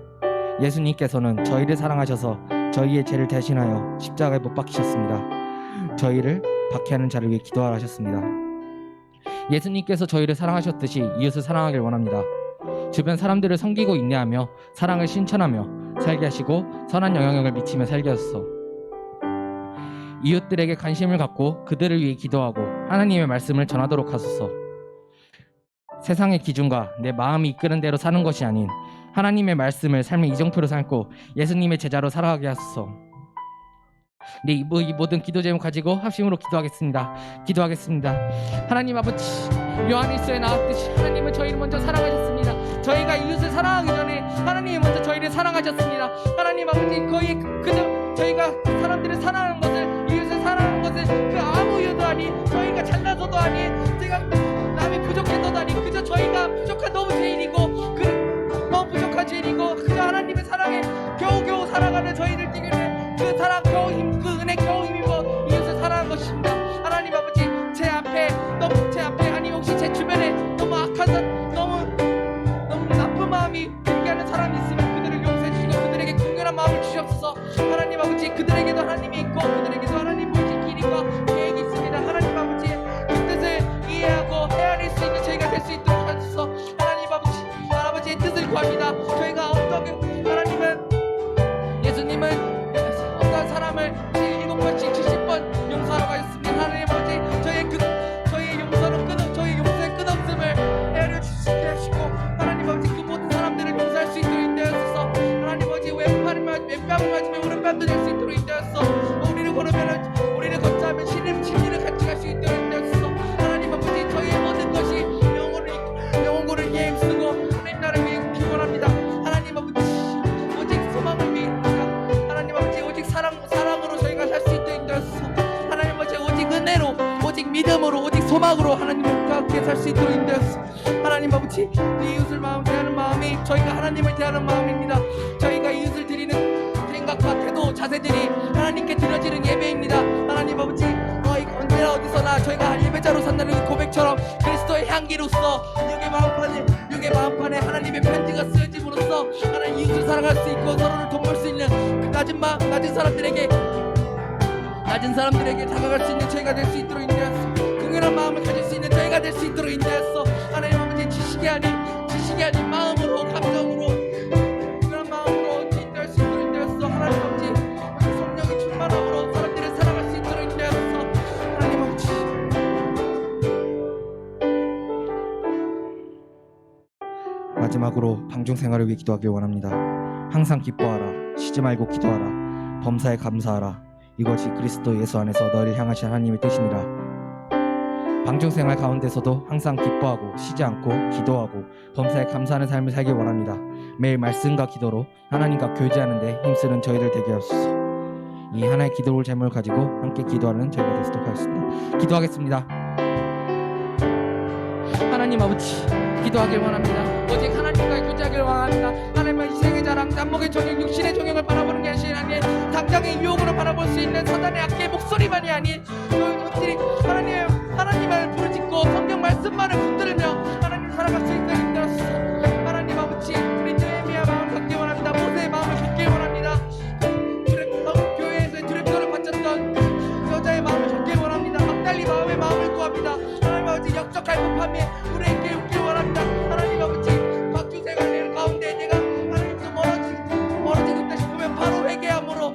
예수님께서는 저희를 사랑하셔서 저희의 죄를 대신하여 십자가에 못 박히셨습니다. 저희를 박해하는 자를 위해 기도하라 하셨습니다. 예수님께서 저희를 사랑하셨듯이 이웃을 사랑하길 원합니다. 주변 사람들을 섬기고 인내하며 사랑을 실천하며 살게 하시고 선한 영향력을 미치며 살게 하소서. 이웃들에게 관심을 갖고 그들을 위해 기도하고 하나님의 말씀을 전하도록 하소서. 세상의 기준과 내 마음이 이끄는 대로 사는 것이 아닌 하나님의 말씀을 삶의 이정표로 삼고 예수님의 제자로 살아가게 하소서. 네, 이 모든 기도 제목 가지고 합심으로 기도하겠습니다. 하나님 아버지, 요한일서에 나왔듯이 하나님은 저희를 먼저 사랑하셨습니다. 저희가 이웃을 사랑하기 전에 하나님이 먼저 저희를 사랑하셨습니다. 하나님 아버지, 거의 그저 저희가 사람들을 사랑하는 것을, 이웃을 사랑하는 것을 그 아무 이유도 아닌, 저희가 잘나서도 아닌, 제가 남이 부족해서도 아닌, 그저 저희가 부족한 너무 죄인이고 너무 부족한 죄인이고 그저 하나님의 사랑에 겨우겨우 살아가는 저희들 때문에 그 사랑 겨우 그 은혜 겨우 힘입어 이웃을 사랑한 것입니다. 하나님 아버지, 제 앞에 아니 혹시 제 주변에 너무 악한 너무 나쁜 마음이 들게 하는 사람이 있으면 그들을 용서해 주시고 그들에게 긍휼한 마음을 주시옵소서. 하나님 아버지, 그들에게도 하나님이 있고 그들에게도 하나님 보실 길과 계획이 있습니다. 하나님 아버지, 그 뜻을 이해하고 헤아릴 수 있는 저희가 될 수 있도록 하소서. 하나님 아버지, 할아버지의 뜻을 구합니다. 저희가 어떻게 예수님은 어떤 사람을 7번씩 70번 용서하러 가셨습니다. 하나님 아버지, 저희의 용서의 끝없음을 헤아려 주시게 하시고 하나님 아버지, 그 모든 사람들을 용서할 수 있도록 인도하소서. 하나님 아버지, 왼뺨을 맞으면 오른뺨도 될 수 있도록 인도하소서. 우리를 걷자면 진리를 같이 갈 수 있도록 인도하소서. 하나님 아버지, 저희의 모든 것이 영혼고를 위해 힘쓰고 하나님 나라를 위해 기원합니다. 하나님 아버지, 오직 소망을 위해 하나님 아버지, 오직 사랑으로 저희가 살 수 있도록 인도하소서. 하나님 아버지, 오직 은혜로, 오직 믿음으로, 오직 소망으로 하나님과 함께 살 수 있도록 인도하소서. 하나님 아버지, 이웃을 대하는 마음이 저희가 하나님을 대하는 마음입니다. 저희가 이웃을 드리는 생각과 태도 자세들이 하나님께 드려지는 예배입니다. 하나님 아버지 언제나 어디서나 저희가 예배자로 산다는 이 고백처럼 그리스도의 향기로서 육의 마음판에 하나님의 편지가 쓰여짐으로써 하나님 이웃을 사랑할 수 있고 서로를 돕을 수 있는 그 낮은 사람들에게 다가갈 수 있는 저희가 될 수 있도록 인도하였소. 긍휼한 마음을 가질 수 있는 저희가 될 수 있도록 인도하였소. 하나님 아버지 지식이 아닌 마음으로 감정으로 긍휼한 마음으로 인도할 수 있도록 인도하였소. 하나님 아버지 성령의 충만함으로 사람들을 사랑할 수 있도록 인도하였소. 하나님 아버지 마지막으로 방중 생활을 위해 기도하길 원합니다. 항상 기뻐하라. 쉬지 말고 기도하라. 범사에 감사하라. 이것이 그리스도 예수 안에서 너희를 향하신 하나님의 뜻이니라. 방중생활 가운데서도 항상 기뻐하고 쉬지 않고 기도하고 범사에 감사하는 삶을 살길 원합니다. 매일 말씀과 기도로 하나님과 교제하는 데 힘쓰는 저희들 되게 하소서. 이 하나의 기도를 제목을 가지고 함께 기도하는 저희가 되도록 하겠습니다. 기도하겠습니다. 하나님 아버지 기도하길 원합니다. 오직 하나님과 교제하길 원합니다. 하나님의 희생의 자랑, 남목의 정욕, 육신의 정욕을 바라보는 게 아니라 당장의 유혹으로 바라볼 수 있는 사단의 악의 목소리만이 아닌 저희들이 하나님을 부르짖고 성경 말씀만을 붙들며 하나님 살아갈 수 있도록 인도하소서. 하나님 아버지 우리 느헤미야 마음을 갖기 원합니다. 모세의 마음을 갖기 원합니다. 교회에서 두렵도를 바쳤던 여자의 마음을 갖기 원합니다. 막달리 마음의 마음을 구합니다. 하나님 아버지 역적 갈급함에 우리에게 웃길 원합니다. 하나님 아버지 박주생활 가운데 내가 하나님께서 멀어지고 있다 싶으면 바로 회개함으로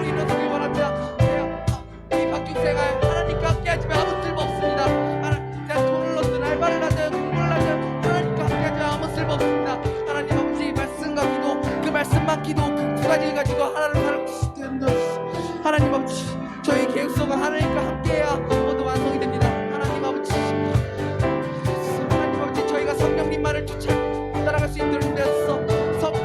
일어서길 원합니다. 이 박주생활 하나님과 함께하지만 아무 쓸모없습니다. 내가 돈을 넣든 알바를 하든 공부를 하든 하나님과 함께하지만 아무 쓸모없습니다. 하나님 아버지 말씀과 기도 그 말씀만 기도 그 두 가지를 가지고 하나를 살아갈 수 있도록 인도하소서. 하나님 아버지 저희 계획서가 하나님과 함께해야 모두 완성이 됩니다. 하나님 아버지 저희가 성령님만을 따라갈 수 있도록 인도하소서.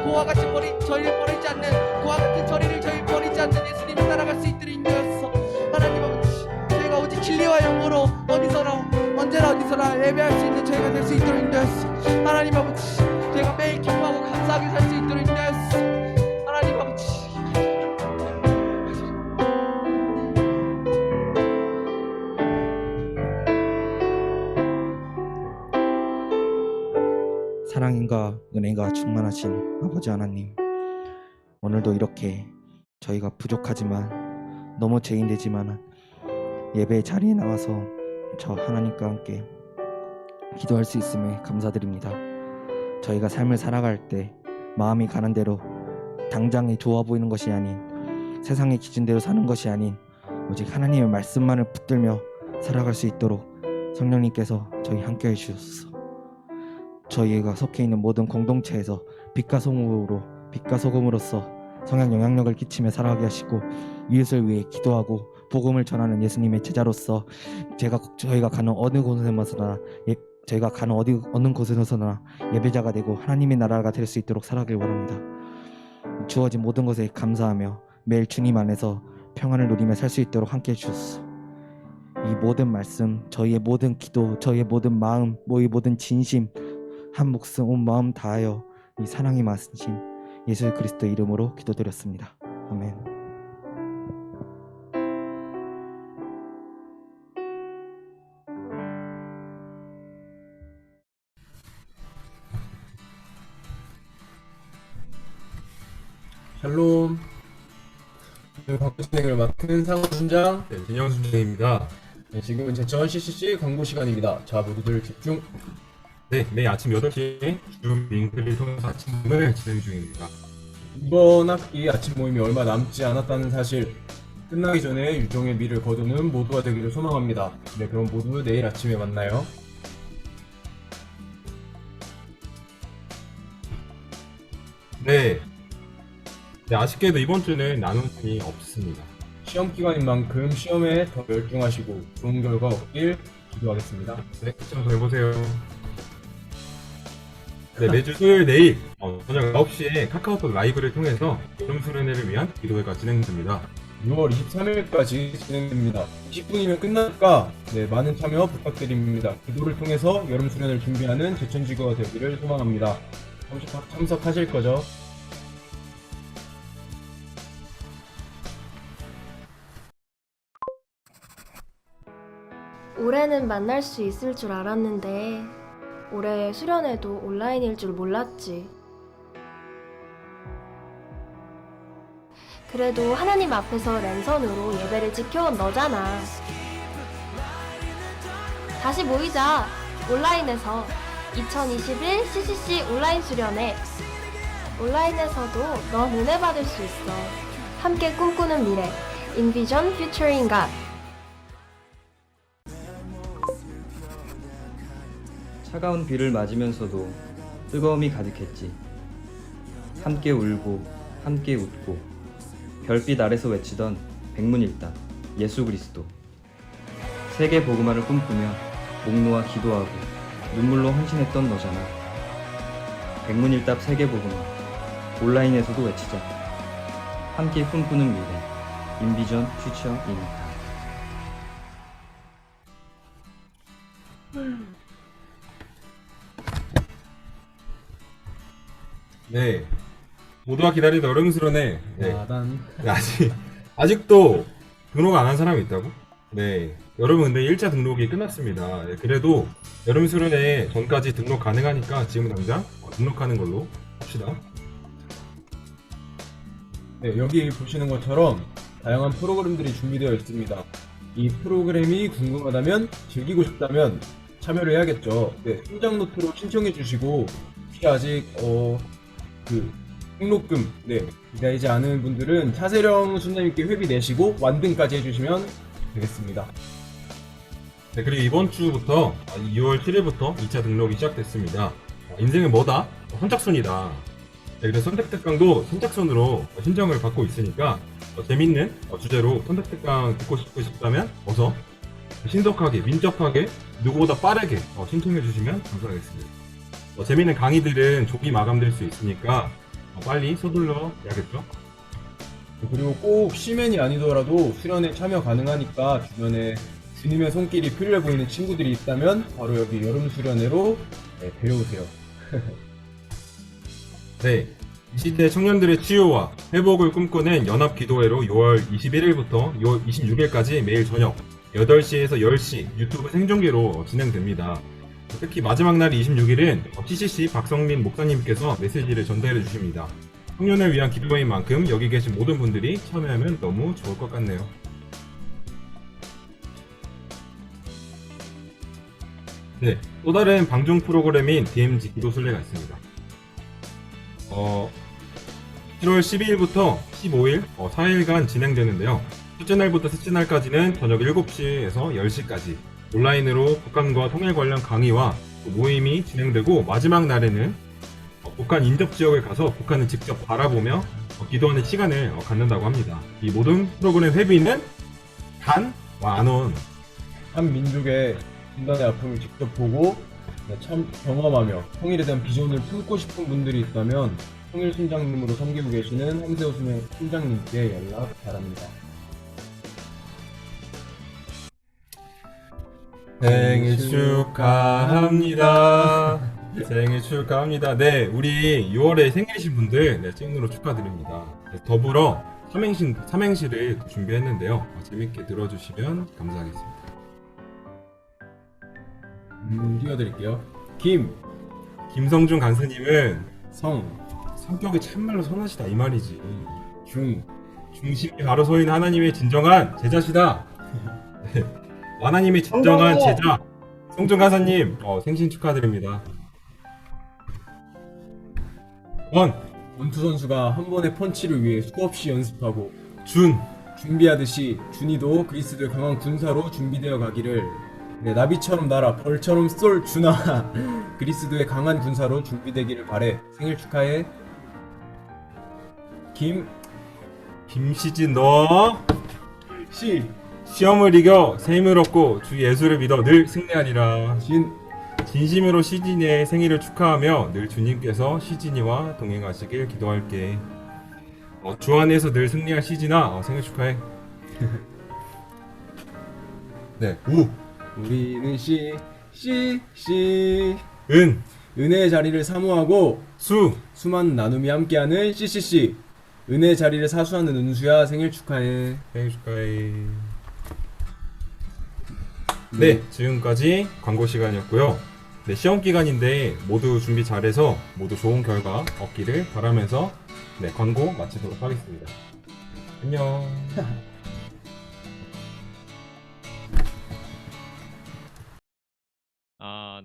고와 같이 저희를 버리지 않는 고와 같은 저리를 저희 버리지 않는 예수님을 따라갈 수 있도록 인도하소서. 하나님 아버지 저희가 오직 진리와 영으로 어디서나 언제나 어디서나 예배할 수 있는 저희가 될 수 있도록 인도하소서. 하나님 아버지 저희가 매일 기뻐하고 감사하게 살 수 있도록 인도하소서. 하나님 아버지 사랑인가 은혜가 충만하신 아버지 하나님, 오늘도 이렇게 저희가 부족하지만 너무 죄인되지만 예배의 자리에 나와서 저 하나님과 함께 기도할 수 있음에 감사드립니다. 저희가 삶을 살아갈 때 마음이 가는 대로 당장에 좋아 보이는 것이 아닌 세상의 기준대로 사는 것이 아닌 오직 하나님의 말씀만을 붙들며 살아갈 수 있도록 성령님께서 저희 함께 해주셨소서. 저희가 속해 있는 모든 공동체에서 빛과 소금으로서 성향 영향력을 끼치며 살아가게 하시고 이웃을 위해 기도하고 복음을 전하는 예수님의 제자로서 저희가 가는 어느 곳에서나 예배자가 되고 하나님의 나라가 될 수 있도록 살아가길 원합니다. 주어진 모든 것에 감사하며 매일 주님 안에서 평안을 누리며 살 수 있도록 함께 해주소서. 이 모든 말씀, 저희의 모든 기도, 저희의 모든 마음, 저희의 모든 진심, 한 목숨 온 마음 다하여 이 사랑이 많으신 예수 그리스도의 이름으로 기도드렸습니다. 아멘. 샬롬. 광고 진행을 맡은 상원 순장 진영 순장입니다. 지금은 제천 CCC 광고 시간입니다. 자, 모두들 집중. 네, 매일 아침 8시에 줌 링크를 통해서 아침 모임을 진행 중입니다. 이번 학기 아침 모임이 얼마 남지 않았다는 사실, 끝나기 전에 유종의 미를 거두는 모두가 되기를 소망합니다. 네, 그럼 모두 내일 아침에 만나요. 네, 아쉽게도 이번 주는 나눔이 없습니다. 시험 기간인 만큼 시험에 더 열중하시고 좋은 결과 얻길 기도하겠습니다. 네, 시청 더 해보세요. 네, 매주 수요일 내일 저녁 9시에 카카오톡 라이브를 통해서 여름 수련회를 위한 기도회가 진행됩니다. 6월 23일까지 진행됩니다. 20분이면 끝나니까 많은 참여 부탁드립니다. 기도를 통해서 여름 수련을 준비하는 제천지구가 되기를 소망합니다. 참석하실 거죠? 올해는 만날 수 있을 줄 알았는데 올해 수련회도 온라인일 줄 몰랐지. 그래도 하나님 앞에서 랜선으로 예배를 지켜온 너잖아. 다시 모이자. 온라인에서 2021 CCC 온라인 수련회. 온라인에서도 넌 은혜 받을 수 있어. 함께 꿈꾸는 미래. Envision Futuring God. 차가운 비를 맞으면서도 뜨거움이 가득했지. 함께 울고 함께 웃고 별빛 아래서 외치던 백문일답 예수 그리스도. 세계 복음화를 꿈꾸며 목 놓아 기도하고 눈물로 헌신했던 너잖아. 백문일답 세계 복음화 온라인에서도 외치자. 함께 꿈꾸는 미래 인비전 퓨처 인이다. 네. 모두가 기다리던 여름 수련회. 네. 나단. 아직도 등록 안 한 사람이 있다고? 네. 여러분 근데 1차 등록이 끝났습니다. 네, 그래도 여름 수련회 전까지 등록 가능하니까 지금 당장 등록하는 걸로 합시다. 네, 여기 보시는 것처럼 다양한 프로그램들이 준비되어 있습니다. 이 프로그램이 궁금하다면, 즐기고 싶다면 참여를 해야겠죠. 네, 통장 노트로 신청해 주시고, 혹시 아직 등록금 기다리지 않은 분들은 차세령 순장님께 회비 내시고 완등까지 해주시면 되겠습니다. 네, 그리고 이번 주부터 2월 7일부터 2차 등록이 시작됐습니다. 인생은 뭐다? 선착순이다. 네, 그래서 선택특강도 선착순으로 신청을 받고 있으니까 재밌는 주제로 선택특강 듣고 싶다면 어서 신속하게, 민첩하게, 누구보다 빠르게 신청해 주시면 감사하겠습니다. 재밌는 강의들은 조기 마감될 수 있으니까 빨리 서둘러 야겠죠? 그리고 꼭 시맨이 아니더라도 수련회 참여 가능하니까 주변에 주님의 손길이 필요해 보이는 친구들이 있다면 바로 여기 여름 수련회로 데려오세요. 네, 이 시대 청년들의 치유와 회복을 꿈꾸는 연합기도회로 6월 21일부터 6월 26일까지 매일 저녁 8시에서 10시 유튜브 생중계로 진행됩니다. 특히 마지막 날 26일은 CCC 박성민 목사님께서 메시지를 전달해 주십니다. 청년을 위한 기도회인 만큼 여기 계신 모든 분들이 참여하면 너무 좋을 것 같네요. 네, 또 다른 방중 프로그램인 DMZ 기도순례가 있습니다. 7월 12일부터 15일 4일간 진행되는데요. 첫째 날부터 셋째 날까지는 저녁 7시에서 10시까지 온라인으로 북한과 통일 관련 강의와 모임이 진행되고, 마지막 날에는 북한 인접 지역에 가서 북한을 직접 바라보며 기도하는 시간을 갖는다고 합니다. 이 모든 프로그램 회비는 단 10,000원. 한 민족의 분단의 아픔을 직접 보고 참 경험하며 통일에 대한 비전을 품고 싶은 분들이 있다면 통일 순장님으로 섬기고 계시는 함세호 순장님께 연락 바랍니다. 생일 축하합니다. 생일 축하합니다. 네, 우리 6월에 생일이신 분들 찐으로 축하드립니다. 더불어 삼행시를 준비했는데요. 재밌게 들어주시면 감사하겠습니다. 띄워드릴게요. 김성준 간사님은 성격이 참말로 선하시다 이 말이지. 중심이 바로 서 있는 하나님의 진정한 제자시다. 네. 하나님의 진정한 제자 성준 간사님 생신 축하드립니다. 원투 선수가 한 번의 펀치를 위해 수없이 연습하고 준비하듯이 준이도 그리스도의 강한 군사로 준비되어 가기를. 네, 나비처럼 날아 벌처럼 쏠 준아 그리스도의 강한 군사로 준비되기를 바래. 생일 축하해. 김시진 너 시험을 이겨 새 힘을 얻고 주 예수를 믿어 늘 승리하리라. 진심으로 시진이의 생일을 축하하며 늘 주님께서 시진이와 동행하시길 기도할게. 주 안에서 늘 승리할 시진아 생일 축하해. 네. 우리는 은혜의 자리를 사모하고 수많은 나눔이 함께하는 CCC. 은혜의 자리를 사수하는 은수야 생일 축하해. 생일 축하해. 네, 지금까지 광고 시간이었고요. 네, 시험 기간인데 모두 준비 잘해서 모두 좋은 결과 얻기를 바라면서 네, 광고 마치도록 하겠습니다. 안녕.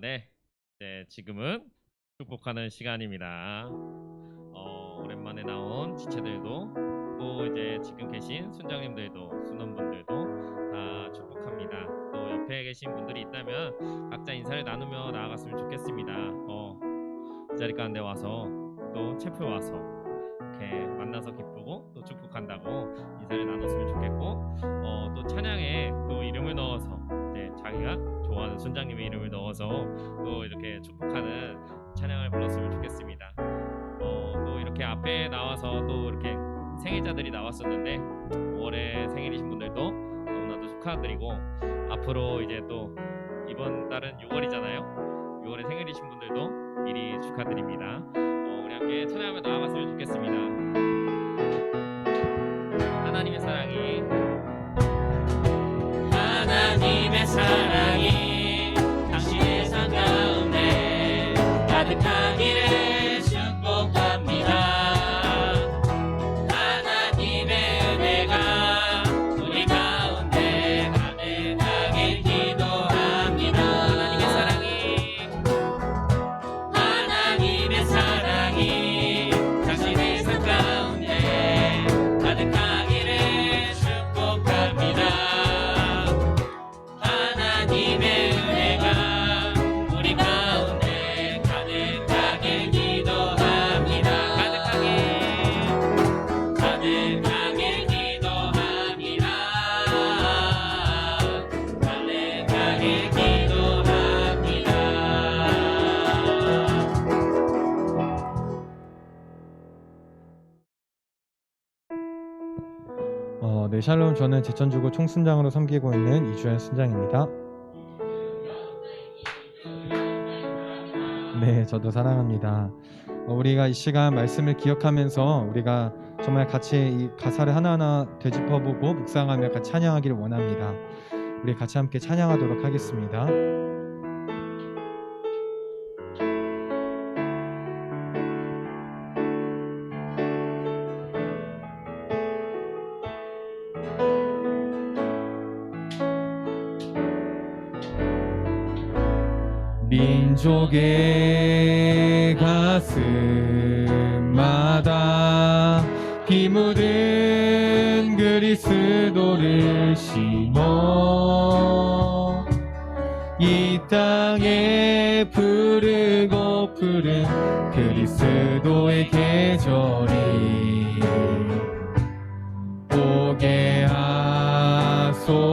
네. 네, 지금은 축복하는 시간입니다. 오랜만에 나온 지체들도 또 이제 지금 계신 순장님들도 순원분들도 다 축복합니다. 또 옆에 계신 분들이 있다면 각자 인사를 나누며 나아갔으면 좋겠습니다. 이 자리 가운데 와서 또 채플 와서 이렇게 만나서 기쁘고 또 축복한다고 인사를 나눴으면 좋겠고 또 찬양에 또 이름을 넣어서 이제 자기가 좋아하는 순장님의 이름을 넣어서 또 이렇게 축복하는 찬양을 불렀으면 좋겠습니다. 또 이렇게 앞에 나와서 또 이렇게 생일자들이 나왔었는데 5월에 생일이신 분들도 너무나도 축하드리고 앞으로 이제 또 이번 달은 6월이잖아요. 6월에 생일이신 분들도 미리 축하드립니다. 우리 함께 찬양하며 나아갔으면 좋겠습니다. 하나님의 사랑이 당신의 삶 가운데 가득하기를 축복합니다. 하나님의 은혜가 우리 가운데 가득하길 기도합니다. 하나님의 사랑이 당신의 삶 가운데 가득하기를 축복합니다. 하나님의 은혜가 우리 가운데 가득하길 기도합니다. 가득하길 기도합니다. 가득하길 기도합니다. 네, 샬롬. 저는 제천주구 총순장으로 섬기고 있는 이주연 순장입니다. 네, 저도 사랑합니다. 우리가 이 시간 말씀을 기억하면서 우리가 정말 같이 이 가사를 하나하나 되짚어보고 묵상하며 같이 찬양하기를 원합니다. 우리 같이 함께 찬양하도록 하겠습니다. 민족의 가슴마다 피 묻은 그리스도를 심어 이 땅에 푸르고 푸른 그리스도의 계절이 오게 하소서.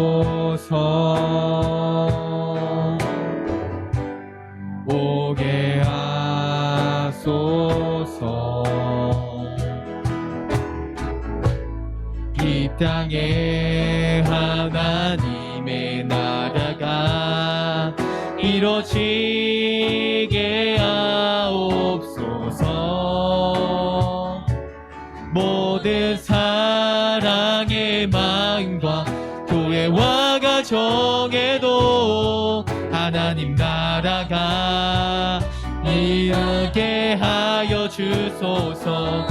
오게 하소서. 이 땅에 하나님의 나라가 이루어지게 하옵소서. 모든 사랑의 마음과 교회와 가정에도 하나님 나라가 임하게 하여 주소서.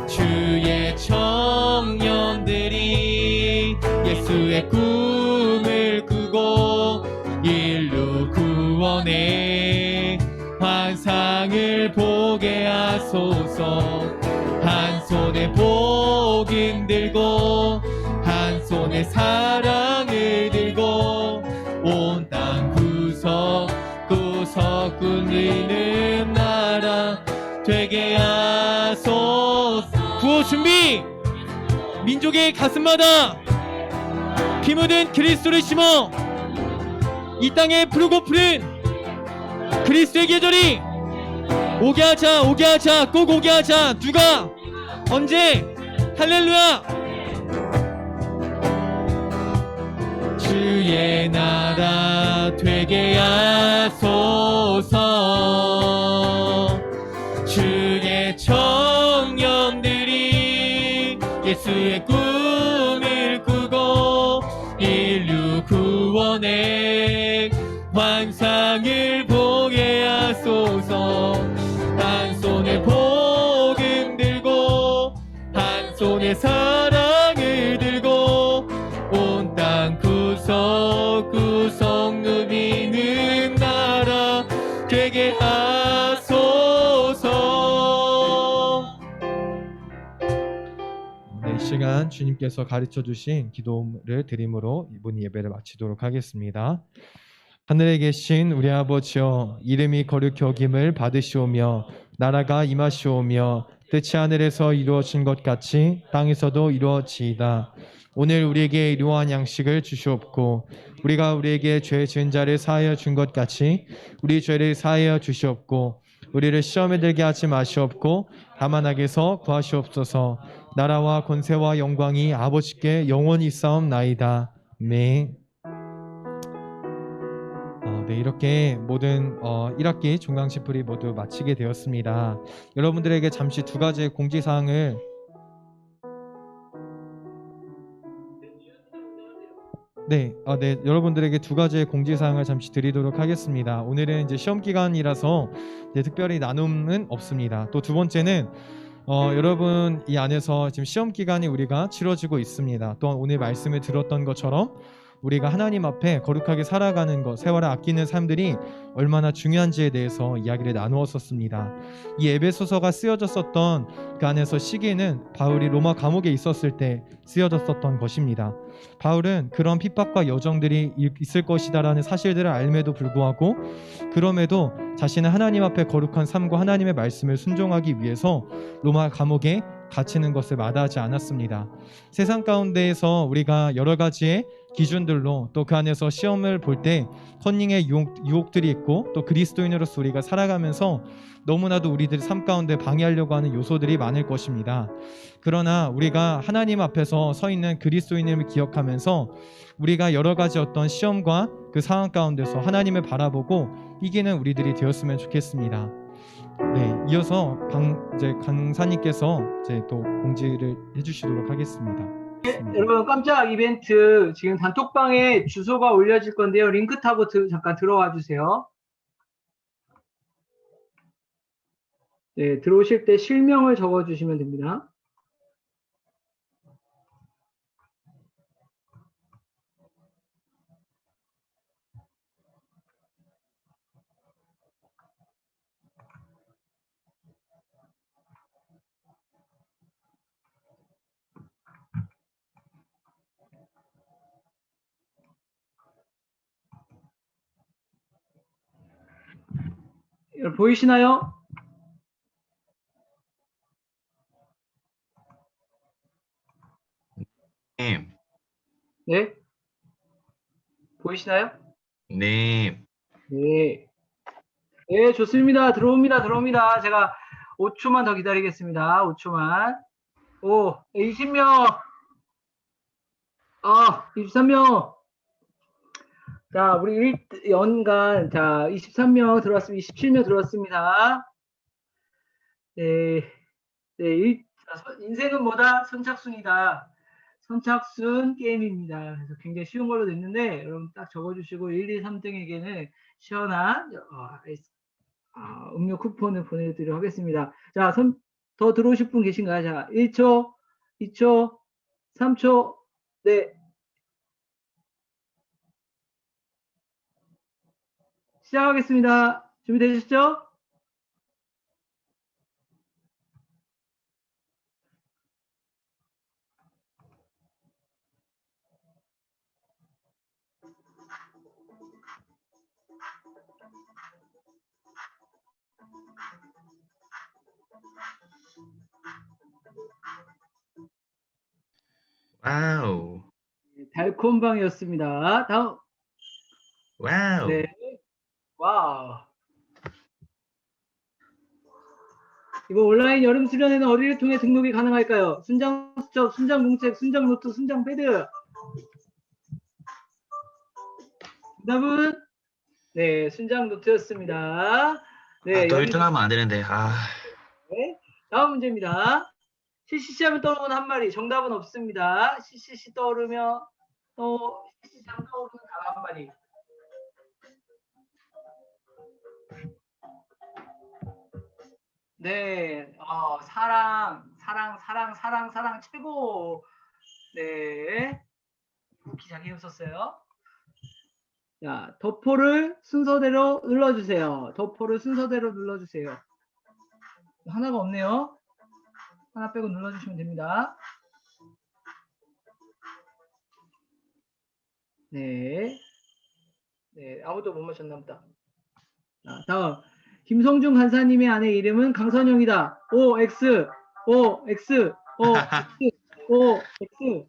주의 청년들이 예수의 꿈을 꾸고 인류 구원의 환상을 보게 하소서. 한 손에 복음 들고 한 손에 사랑을 들고 온 땅 구석구석 꾸리는 나라 되게 하소서. 구호 준비! 민족의 가슴마다 피 묻은 그리스도를 심어 이 땅에 푸르고 푸른 그리스도의 계절이 오게 하자, 오게 하자, 꼭 오게 하자. 누가? 언제? 할렐루야! 주의 나라 되게 하소서. 주의 청년들이 예수의 꿈을 꾸고 인류 구원의 환상을 보게 하소서. 한 손에 복음 들고 한 손에 사랑을 들고 온 땅 구석구석 누비는 나라 되게 하소서. 이 시간 주님께서 가르쳐 주신 기도를 드림으로 이번 예배를 마치도록 하겠습니다. 하늘에 계신 우리 아버지여, 이름이 거룩히 여김을 받으시오며 나라가 임하시오며 뜻이 하늘에서 이루어진 것 같이 땅에서도 이루어지이다. 오늘 우리에게 일용할 양식을 주시옵고 우리가 우리에게 죄 지은 자를 사하여 준 것 같이 우리 죄를 사하여 주시옵고 우리를 시험에 들게 하지 마시옵고 다만 악에서 구하시옵소서. 나라와 권세와 영광이 아버지께 영원히 있사옵나이다. 아멘. 네, 이렇게 모든 1학기 종강시풀이 모두 마치게 되었습니다. 여러분들에게 잠시 두 가지의 공지사항을 여러분들에게 두 가지의 공지사항을 잠시 드리도록 하겠습니다. 오늘은 이제 시험 기간이라서 특별히 나눔은 없습니다. 또 두 번째는 여러분 이 안에서 지금 시험 기간이 우리가 치러지고 있습니다. 또한 오늘 말씀을 들었던 것처럼 우리가 하나님 앞에 거룩하게 살아가는 것, 세월을 아끼는 삶들이 얼마나 중요한지에 대해서 이야기를 나누었었습니다. 이 에베소서가 쓰여졌었던 그 안에서 시기는 바울이 로마 감옥에 있었을 때 쓰여졌었던 것입니다. 바울은 그런 핍박과 여정들이 있을 것이다라는 사실들을 알매도 불구하고 그럼에도 자신은 하나님 앞에 거룩한 삶과 하나님의 말씀을 순종하기 위해서 로마 감옥에 갇히는 것을 마다하지 않았습니다. 세상 가운데에서 우리가 여러 가지의 기준들로 또 그 안에서 시험을 볼 때 컨닝의 유혹들이 있고 또 그리스도인으로서 우리가 살아가면서 너무나도 우리들 삶 가운데 방해하려고 하는 요소들이 많을 것입니다. 그러나 우리가 하나님 앞에서 서 있는 그리스도인임을 기억하면서 우리가 여러 가지 어떤 시험과 그 상황 가운데서 하나님을 바라보고 이기는 우리들이 되었으면 좋겠습니다. 네, 이어서 강사님께서 이제 또 공지를 해주시도록 하겠습니다. 여러분 깜짝 이벤트 지금 단톡방에 주소가 올려질 건데요. 링크 타고 잠깐 들어와 주세요. 네, 들어오실 때 실명을 적어 주시면 됩니다. 보이시나요? 네? 보이시나요? 네. 네. 네, 좋습니다. 들어옵니다. 제가 5초만 더 기다리겠습니다. 5초만. 20명. 23명. 자, 우리 연간, 23명 들어왔습니다. 27명 들어왔습니다. 네. 인생은 뭐다? 선착순이다. 선착순 게임입니다. 그래서 굉장히 쉬운 걸로 됐는데, 여러분 딱 적어주시고, 1, 2, 3등에게는 시원한, 음료 쿠폰을 보내드리도록 하겠습니다. 자, 더 들어오실 분 계신가요? 자, 1초, 2초, 3초, 네. 시작하겠습니다. 준비되셨죠? 와우. 달콤방이었습니다. 다음. 와우. 네. 와우. 이번 온라인 여름 수련회는 어디를 통해 등록이 가능할까요? 순장 수첩, 순장 공책, 순장 노트, 순장 패드. 정답은 네, 순장 노트였습니다. 네, 또 1등 하면 안 되는데. 네, 다음 문제입니다. CCC 하면 떠오르는 한 마리. 정답은 없습니다. CCC 떠오르면 또 CCC 하면 떠오르는 단 한 마리. 네, 사랑, 사랑, 사랑, 사랑, 사랑 최고. 네, 쿠키 자기 웃었어요. 자, 덮호를 순서대로 눌러주세요. 덮호를 순서대로 눌러주세요. 하나가 없네요. 하나 빼고 눌러주시면 됩니다. 네. 네, 아무도 못 맞췄나 보다. 자, 다음. 김성중 간사님의 아내 이름은 강선영이다. O, X, O, X, O, X, O, X.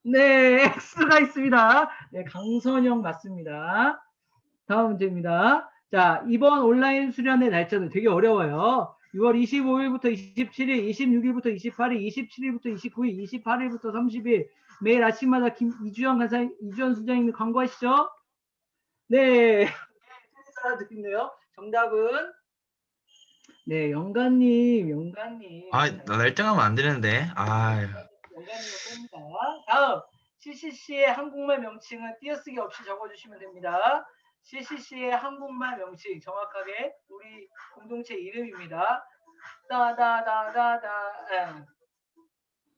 네, X가 있습니다. 네, 강선영 맞습니다. 다음 문제입니다. 자, 이번 온라인 수련의 날짜는 되게 어려워요. 6월 25일부터 27일, 26일부터 28일, 27일부터 29일, 28일부터 30일 매일 아침마다 이주연 간사, 이주연 수장님이 광고하시죠? 네, 알아듣겠네요. 정답은 네, 영관님. 아, 나 1등하면 안 되는데. 아, 영관님을 뺍니다. 다음, CCC의 한국말 명칭은 띄어쓰기 없이 적어주시면 됩니다. CCC의 한국말 명칭 정확하게 우리 공동체 이름입니다. 따다다다다.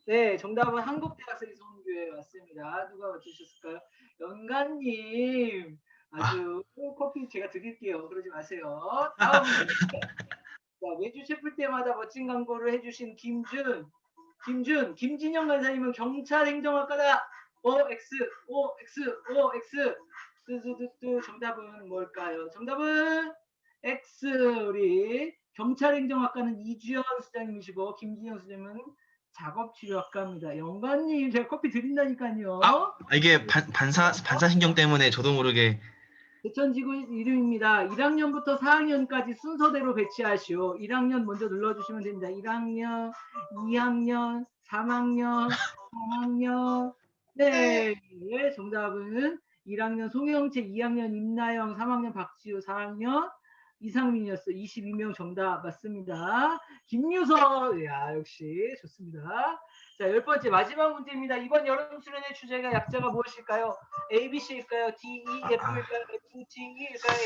네, 정답은 한국대학생 선교회 맞습니다. 누가 맞추셨을까요? 영관님 아주 커피 제가 드릴게요. 그러지 마세요. 다음 자, 매주 셰프 때마다 멋진 광고를 해주신 김진영 간사님은 경찰 행정학과다. OX. 정답은 뭘까요? 정답은 X. 우리 경찰 행정학과는 이주연 수장님이시고 김진영 수장님은 작업치료학과입니다. 영관님 제가 커피 드린다니까요. 이게 반사신경 때문에 저도 모르게. 대천지구 이름입니다. 1학년부터 4학년까지 순서대로 배치하시오. 1학년 먼저 눌러주시면 됩니다. 1학년, 2학년, 3학년, 4학년. 네, 정답은 1학년 송영채, 2학년 임나영, 3학년 박지우, 4학년 이상민이었어. 22명 정답 맞습니다. 김유서, 야 역시 좋습니다. 자, 10번째 마지막 문제입니다. 이번 여름 수련의 주제가 약자가 무엇일까요? ABC일까요? DEF일까요? FGE일까요?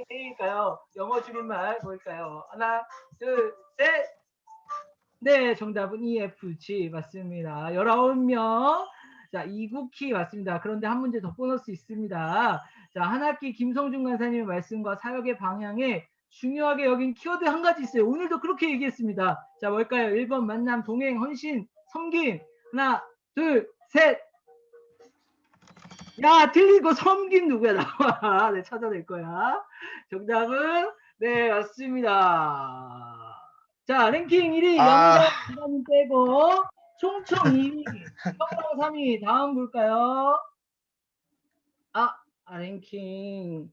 HIJ일까요? 영어 줄임말 뭘까요? 하나, 둘, 셋. 네, 정답은 EFG 맞습니다. 19명. 자, 이국희 맞습니다. 그런데 한 문제 더 보너스 있습니다. 자, 한 학기 김성중 간사님의 말씀과 사역의 방향에 중요하게 여긴 키워드 한 가지 있어요. 오늘도 그렇게 얘기했습니다. 자, 뭘까요? 1번 만남, 동행, 헌신, 섬김. 하나, 둘, 셋. 야, 틀리고 섬김 누구야? 나와. 네, 찾아낼 거야. 정답은 네, 맞습니다. 자, 랭킹 1위 영장 기자님 빼고 총총 2위, 평당 3위. 다음 볼까요? 랭킹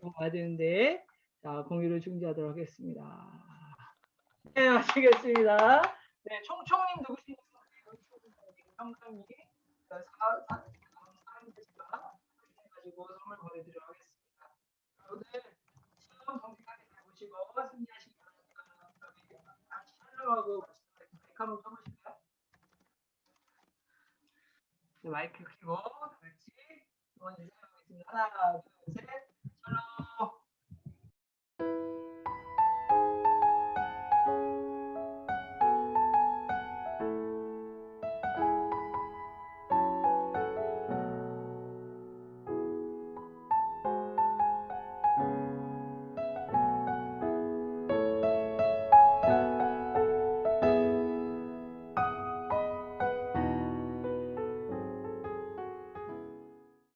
더 봐야 되는데 자, 공유를 중지하도록 하겠습니다. 네, 마치겠습니다. 네, 총총님 누구신지 평상이 4인들과 가지고 선물 보내드리도록 하겠습니다. 오늘 시험 정직하게 잘 보시고 승리하시기 바랍니다. 같이 촬영하고 마이크 한번 써보실까요? 네, 마이크 켜고 다 같이 응원 해주시겠습니다. 하나, 둘, 셋.